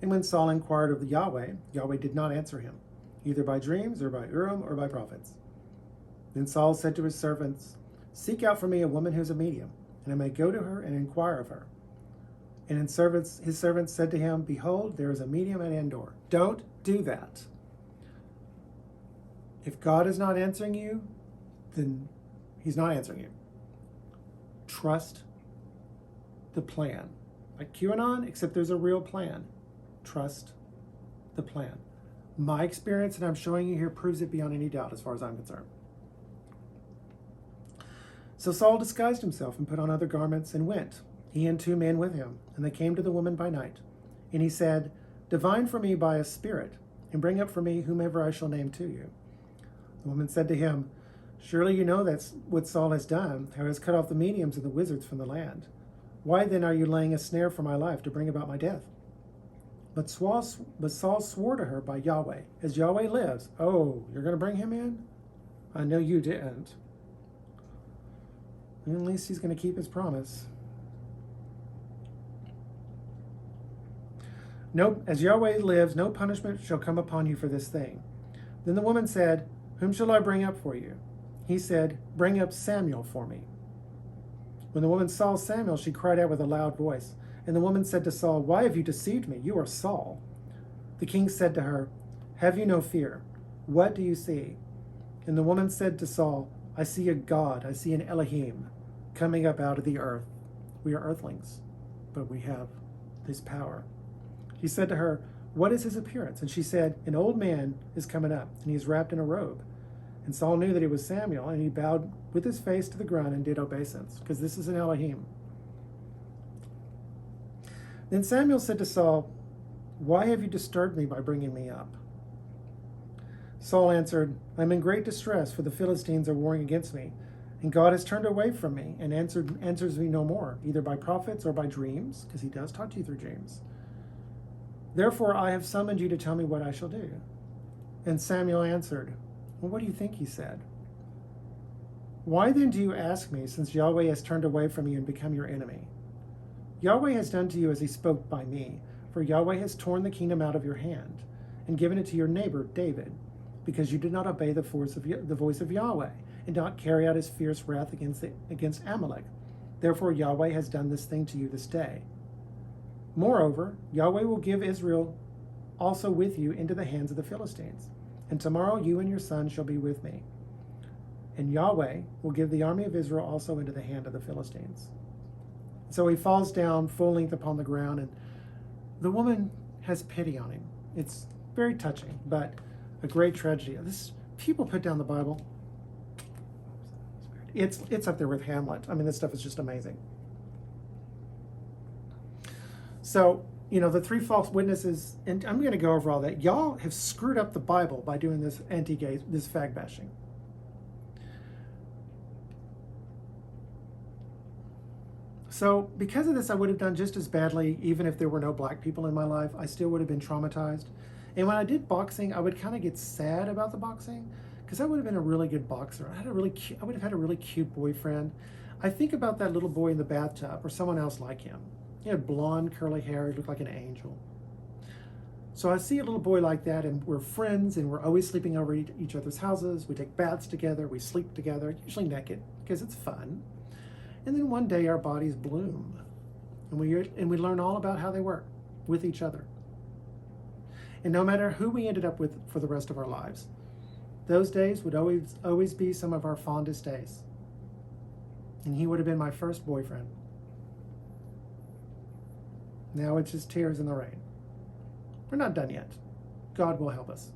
And when Saul inquired of Yahweh, Yahweh did not answer him, either by dreams or by Urim or by prophets. Then Saul said to his servants, "Seek out for me a woman who is a medium, and I may go to her and inquire of her." And his servants said to him, "Behold, there is a medium at Endor." Don't do that. If God is not answering you, then he's not answering you. Trust the plan. Like QAnon, except there's a real plan. Trust the plan. My experience that I'm showing you here proves it beyond any doubt as far as I'm concerned. So Saul disguised himself and put on other garments and went, he and 2 men with him, and they came to the woman by night. And he said, "Divine for me by a spirit, and bring up for me whomever I shall name to you." The woman said to him, "Surely you know that's what Saul has done, how he has cut off the mediums and the wizards from the land. Why then are you laying a snare for my life to bring about my death?" But Saul swore to her by Yahweh, as Yahweh lives. Oh, you're going to bring him in? I know you didn't. And at least he's going to keep his promise. No, as Yahweh lives, no punishment shall come upon you for this thing. Then the woman said, whom shall I bring up for you? He said, bring up Samuel for me. When the woman saw Samuel, she cried out with a loud voice. And the woman said to Saul, why have you deceived me? You are Saul. The king said to her, have you no fear? What do you see? And the woman said to Saul, I see a God, I see an Elohim, coming up out of the earth. We are earthlings, but we have this power. He said to her, what is his appearance? And she said, an old man is coming up, and he is wrapped in a robe. And Saul knew that it was Samuel, and he bowed with his face to the ground and did obeisance, because this is an Elohim. Then Samuel said to Saul, why have you disturbed me by bringing me up? Saul answered, I am in great distress, for the Philistines are warring against me, and God has turned away from me and answers me no more, either by prophets or by dreams, because he does talk to you through dreams. Therefore I have summoned you to tell me what I shall do. And Samuel answered, well, what do you think? He said. Why then do you ask me, since Yahweh has turned away from you and become your enemy? Yahweh has done to you as he spoke by me, for Yahweh has torn the kingdom out of your hand and given it to your neighbor David, because you did not obey the voice of Yahweh and not carry out his fierce wrath against Amalek. Therefore Yahweh has done this thing to you this day. Moreover, Yahweh will give Israel also with you into the hands of the Philistines, and tomorrow you and your son shall be with me. And Yahweh will give the army of Israel also into the hand of the Philistines. So he falls down full length upon the ground, and the woman has pity on him. It's very touching, but a great tragedy. People put down the Bible. It's up there with Hamlet. I mean, this stuff is just amazing. So, the three false witnesses, and I'm going to go over all that. Y'all have screwed up the Bible by doing this anti-gay, this fag bashing. So because of this, I would have done just as badly, even if there were no black people in my life. I still would have been traumatized. And when I did boxing, I would kind of get sad about the boxing, because I would have been a really good boxer. I would have had a really cute boyfriend. I think about that little boy in the bathtub, or someone else like him. He had blonde, curly hair. He looked like an angel. So I see a little boy like that, and we're friends, and we're always sleeping over each other's houses. We take baths together. We sleep together, usually naked, because it's fun. And then one day our bodies bloom, and we learn all about how they work with each other. And no matter who we ended up with for the rest of our lives, those days would always be some of our fondest days. And he would have been my first boyfriend. Now it's just tears in the rain. We're not done yet. God will help us.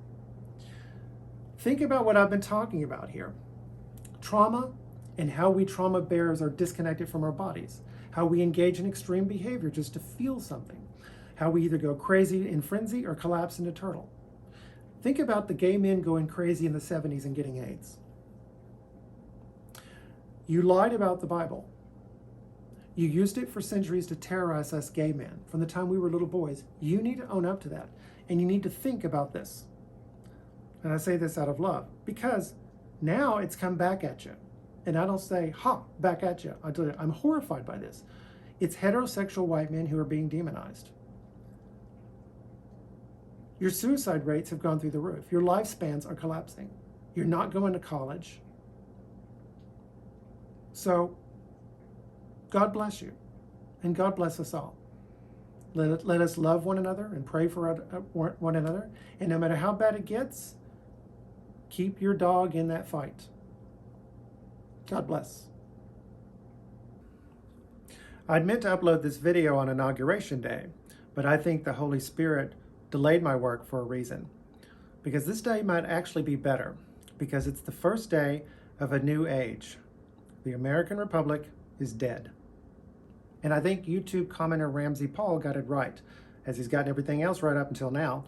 Think about what I've been talking about here. Trauma and how we trauma bearers are disconnected from our bodies. How we engage in extreme behavior just to feel something. How we either go crazy in frenzy or collapse into turtle. Think about the gay men going crazy in the 70s and getting AIDS. You lied about the Bible. You used it for centuries to terrorize us gay men from the time we were little boys. You need to own up to that, and you need to think about this. And I say this out of love, because now it's come back at you. And I don't say, back at you. I tell you, I'm horrified by this. It's heterosexual white men who are being demonized. Your suicide rates have gone through the roof. Your lifespans are collapsing. You're not going to college. So, God bless you, and God bless us all. Let us love one another and pray for one another, and no matter how bad it gets, keep your dog in that fight. God bless. I'd meant to upload this video on Inauguration Day, but I think the Holy Spirit delayed my work for a reason, because this day might actually be better, because it's the first day of a new age. The American Republic is dead. And I think YouTube commenter Ramsey Paul got it right, as he's gotten everything else right up until now.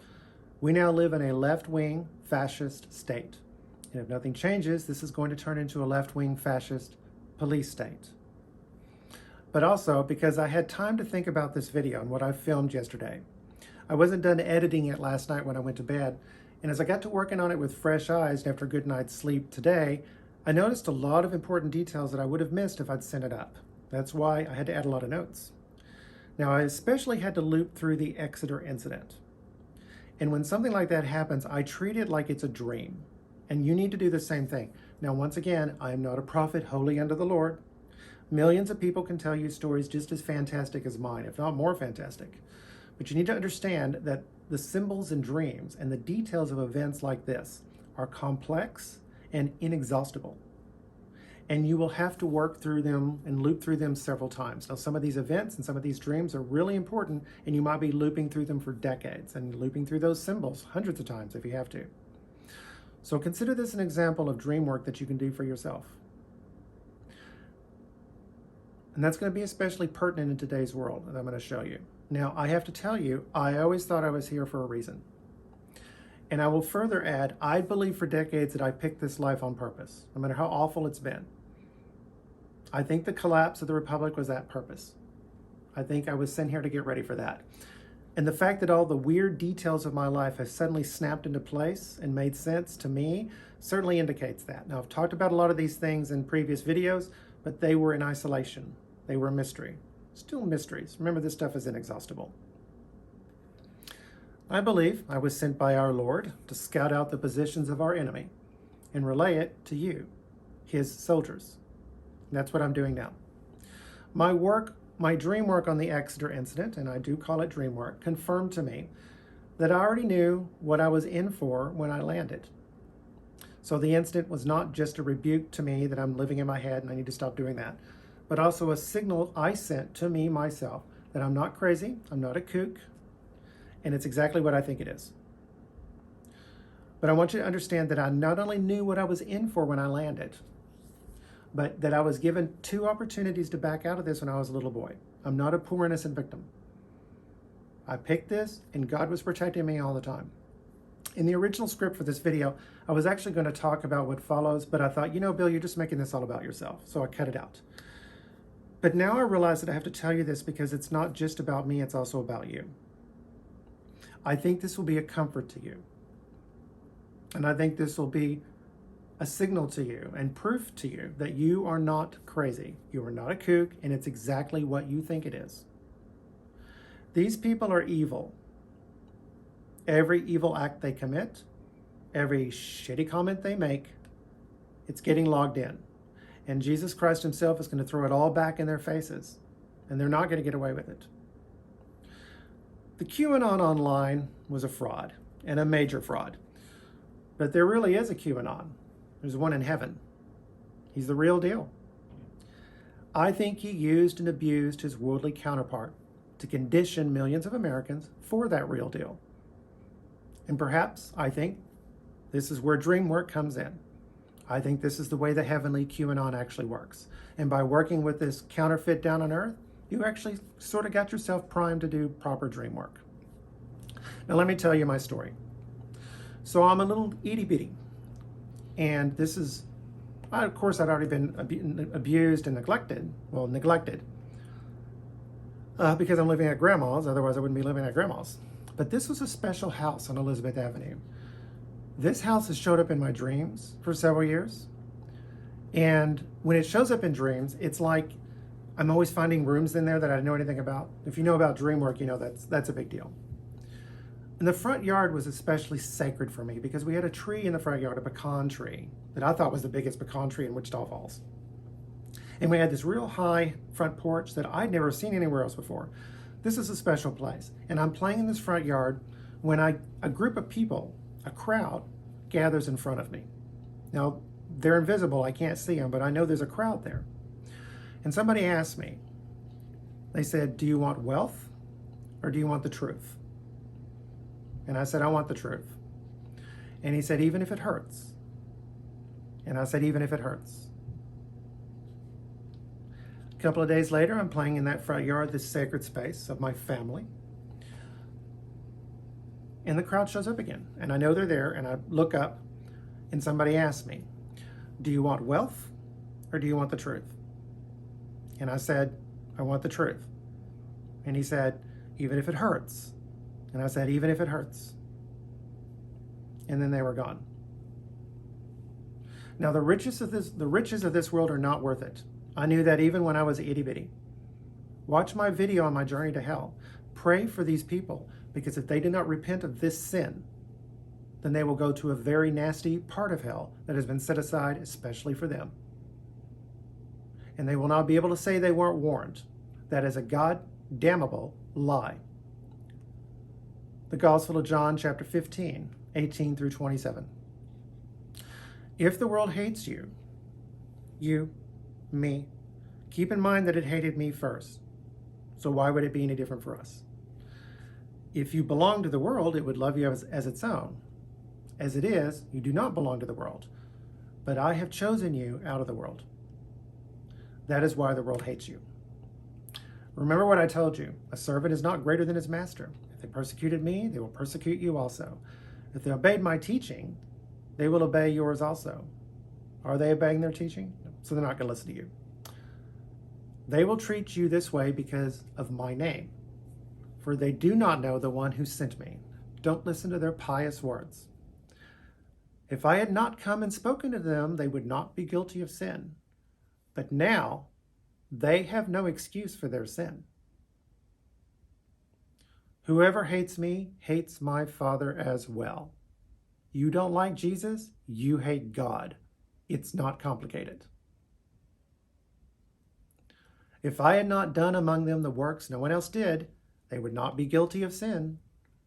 We now live in a left-wing fascist state. And if nothing changes, this is going to turn into a left-wing fascist police state. But also, because I had time to think about this video and what I filmed yesterday, I wasn't done editing it last night when I went to bed, and as I got to working on it with fresh eyes after a good night's sleep today, I noticed a lot of important details that I would have missed if I'd sent it up. That's why I had to add a lot of notes. Now, I especially had to loop through the Exeter Incident. And when something like that happens, I treat it like it's a dream. And you need to do the same thing. Now, once again, I am not a prophet wholly under the Lord. Millions of people can tell you stories just as fantastic as mine, if not more fantastic. But you need to understand that the symbols and dreams and the details of events like this are complex and inexhaustible. And you will have to work through them and loop through them several times. Now, some of these events and some of these dreams are really important, and you might be looping through them for decades and looping through those symbols hundreds of times if you have to. So consider this an example of dream work that you can do for yourself. And that's going to be especially pertinent in today's world that I'm going to show you. Now, I have to tell you, I always thought I was here for a reason. And I will further add, I believe for decades that I picked this life on purpose, no matter how awful it's been. I think the collapse of the Republic was that purpose. I think I was sent here to get ready for that. And the fact that all the weird details of my life have suddenly snapped into place and made sense to me certainly indicates that. Now, I've talked about a lot of these things in previous videos, but they were in isolation. They were a mystery. Still mysteries. Remember, this stuff is inexhaustible. I believe I was sent by our Lord to scout out the positions of our enemy and relay it to you, his soldiers. And that's what I'm doing now. My dream work on the Exeter Incident, and I do call it dream work, confirmed to me that I already knew what I was in for when I landed. So the incident was not just a rebuke to me that I'm living in my head and I need to stop doing that, but also a signal I sent to me myself that I'm not crazy, I'm not a kook, and it's exactly what I think it is. But I want you to understand that I not only knew what I was in for when I landed, but that I was given 2 opportunities to back out of this when I was a little boy. I'm not a poor innocent victim. I picked this, and God was protecting me all the time. In the original script for this video, I was actually going to talk about what follows, but I thought, you know, Bill, you're just making this all about yourself, so I cut it out. But now I realize that I have to tell you this because it's not just about me, it's also about you. I think this will be a comfort to you. And I think this will be a signal to you and proof to you that you are not crazy. You are not a kook, and it's exactly what you think it is. These people are evil. Every evil act they commit, every shitty comment they make, it's getting logged in. And Jesus Christ himself is going to throw it all back in their faces, and they're not going to get away with it. The QAnon online was a fraud, and a major fraud. But there really is a QAnon. There's one in heaven. He's the real deal. I think he used and abused his worldly counterpart to condition millions of Americans for that real deal. And perhaps, I think, this is where dream work comes in. I think this is the way the heavenly QAnon actually works. And by working with this counterfeit down on earth, you actually sort of got yourself primed to do proper dream work. Now let me tell you my story. So I'm a little itty bitty. And this is, of course, I'd already been abused and neglected. Well, neglected. Because I'm living at grandma's, otherwise I wouldn't be living at grandma's. But this was a special house on Elizabeth Avenue. This house has showed up in my dreams for several years. And when it shows up in dreams, it's like I'm always finding rooms in there that I didn't know anything about. If you know about dream work, you know that's a big deal. And the front yard was especially sacred for me because we had a tree in the front yard, a pecan tree, that I thought was the biggest pecan tree in Wichita Falls. And we had this real high front porch that I'd never seen anywhere else before. This is a special place. And I'm playing in this front yard when a group of people, a crowd, gathers in front of me. Now, they're invisible, I can't see them, but I know there's a crowd there. And somebody asked me, they said, do you want wealth or do you want the truth? And I said, I want the truth. And he said, even if it hurts. And I said, even if it hurts. A couple of days later, I'm playing in that front yard, this sacred space of my family. And the crowd shows up again. And I know they're there, and I look up, and somebody asks me, do you want wealth or do you want the truth? And I said, I want the truth. And he said, even if it hurts. And I said, even if it hurts. And then they were gone. Now, the riches of this world are not worth it. I knew that even when I was itty bitty. Watch my video on my journey to hell. Pray for these people, because if they do not repent of this sin, then they will go to a very nasty part of hell that has been set aside especially for them. And they will not be able to say they weren't warned. That is a God-damnable lie. The Gospel of John, chapter 15, 18 through 27. If the world hates you, me, keep in mind that it hated me first. So why would it be any different for us? If you belong to the world, it would love you as its own. As it is, you do not belong to the world, but I have chosen you out of the world. That is why the world hates you. Remember what I told you. A servant is not greater than his master. If they persecuted me, they will persecute you also. If they obeyed my teaching, they will obey yours also. Are they obeying their teaching? So they're not going to listen to you. They will treat you this way because of my name, for they do not know the one who sent me. Don't listen to their pious words. If I had not come and spoken to them, they would not be guilty of sin. But now they have no excuse for their sin. Whoever hates me hates my Father as well. You don't like Jesus, you hate God. It's not complicated. If I had not done among them the works no one else did, they would not be guilty of sin.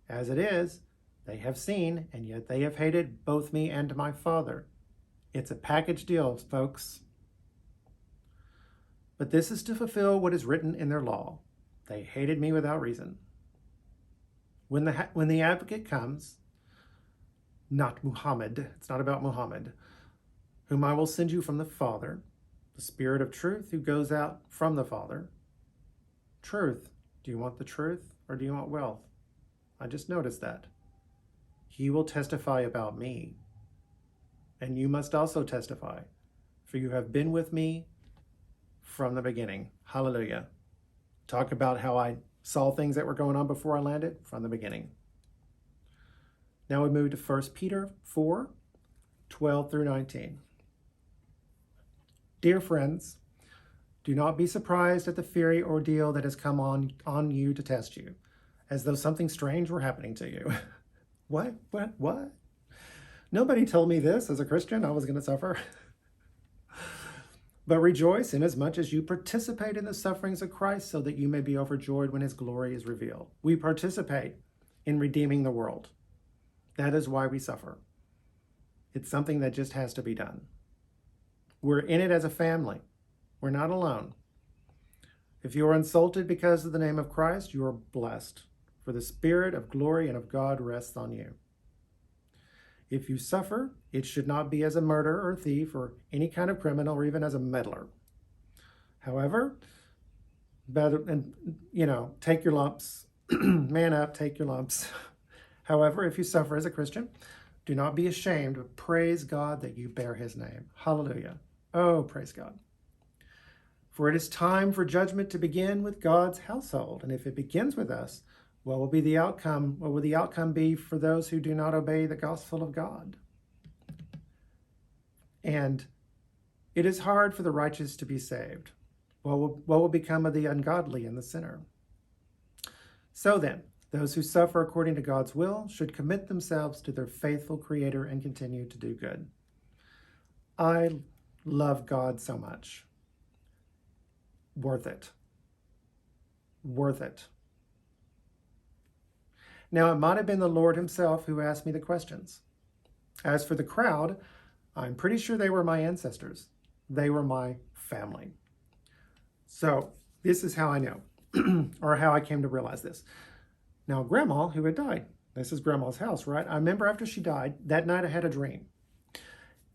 As it is, they have seen, and yet they have hated both me and my Father. It's a package deal, folks. But this is to fulfill what is written in their law. They hated me without reason. When the advocate comes, not Muhammad, it's not about Muhammad, whom I will send you from the Father, the Spirit of truth who goes out from the Father. Truth. Do you want the truth or do you want wealth? I just noticed that. He will testify about me. And you must also testify, for you have been with me from the beginning. Hallelujah. Talk about how I saw things that were going on before I landed from the beginning. Now we move to 1 Peter 4, 12 through 19. Dear friends, do not be surprised at the fiery ordeal that has come on you to test you, as though something strange were happening to you. What? Nobody told me this as a Christian I was going to suffer. But rejoice inasmuch as you participate in the sufferings of Christ, so that you may be overjoyed when his glory is revealed. We participate in redeeming the world. That is why we suffer. It's something that just has to be done. We're in it as a family. We're not alone. If you are insulted because of the name of Christ, you are blessed, for the Spirit of glory and of God rests on you. If you suffer, it should not be as a murderer or thief or any kind of criminal or even as a meddler. However, take your lumps. Man up, take your lumps. However, if you suffer as a Christian, do not be ashamed, but praise God that you bear his name. Hallelujah. Oh, praise God. For it is time for judgment to begin with God's household. And if it begins with us, what will be the outcome? What will the outcome be for those who do not obey the gospel of God? And it is hard for the righteous to be saved. What will become of the ungodly and the sinner? So then, those who suffer according to God's will should commit themselves to their faithful Creator and continue to do good. I love God so much. Worth it. Worth it. Now, it might have been the Lord himself who asked me the questions. As for the crowd, I'm pretty sure they were my ancestors. They were my family. So this is how I know, or how I came to realize this. Now, Grandma, who had died, this is Grandma's house, right? I remember after she died, that night I had a dream.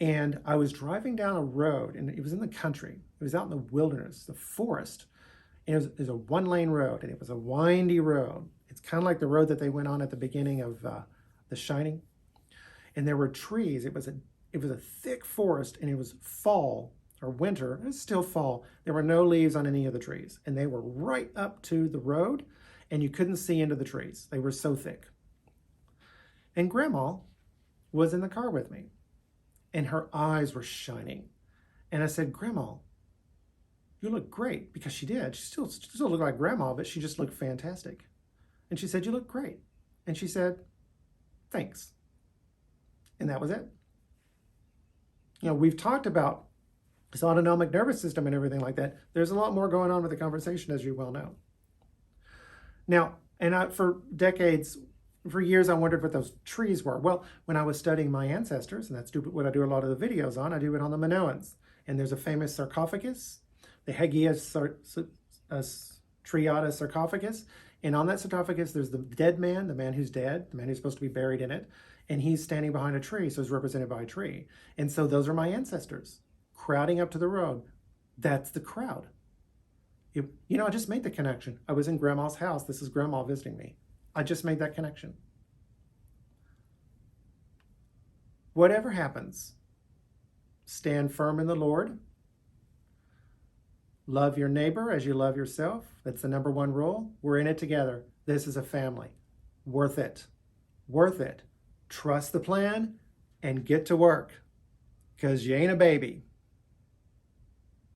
And I was driving down a road, and it was in the country. It was out in the wilderness, the forest. And it was a one-lane road, and it was a windy road. It's kind of like the road that they went on at the beginning of The Shining. And there were trees. It was a thick forest, and it was fall or winter. It was still fall. There were no leaves on any of the trees, and they were right up to the road. and you couldn't see into the trees. They were so thick. And Grandma was in the car with me, and her eyes were shining. And I said, Grandma, you look great, because she did. She still looked like Grandma, but she just looked fantastic. And she said, you look great. And she said, thanks. And that was it. You know, we've talked about this autonomic nervous system and everything like that. There's a lot more going on with the conversation, as you well know. Now, for decades, for years, I wondered what those trees were. Well, when I was studying my ancestors, and that's what I do a lot of the videos on, I do it on the Minoans. And there's a famous sarcophagus, the Hegia Triada sarcophagus. And on that sarcophagus, there's the dead man, the man who's dead, the man who's supposed to be buried in it. And he's standing behind a tree, so he's represented by a tree. And so those are my ancestors crowding up to the road. That's the crowd. You know, I just made the connection. I was in Grandma's house. This is Grandma visiting me. I just made that connection. Whatever happens, stand firm in the Lord. Love your neighbor as you love yourself. That's the number one rule. We're in it together. This is a family. Worth it. Worth it. Trust the plan and get to work, because you ain't a baby.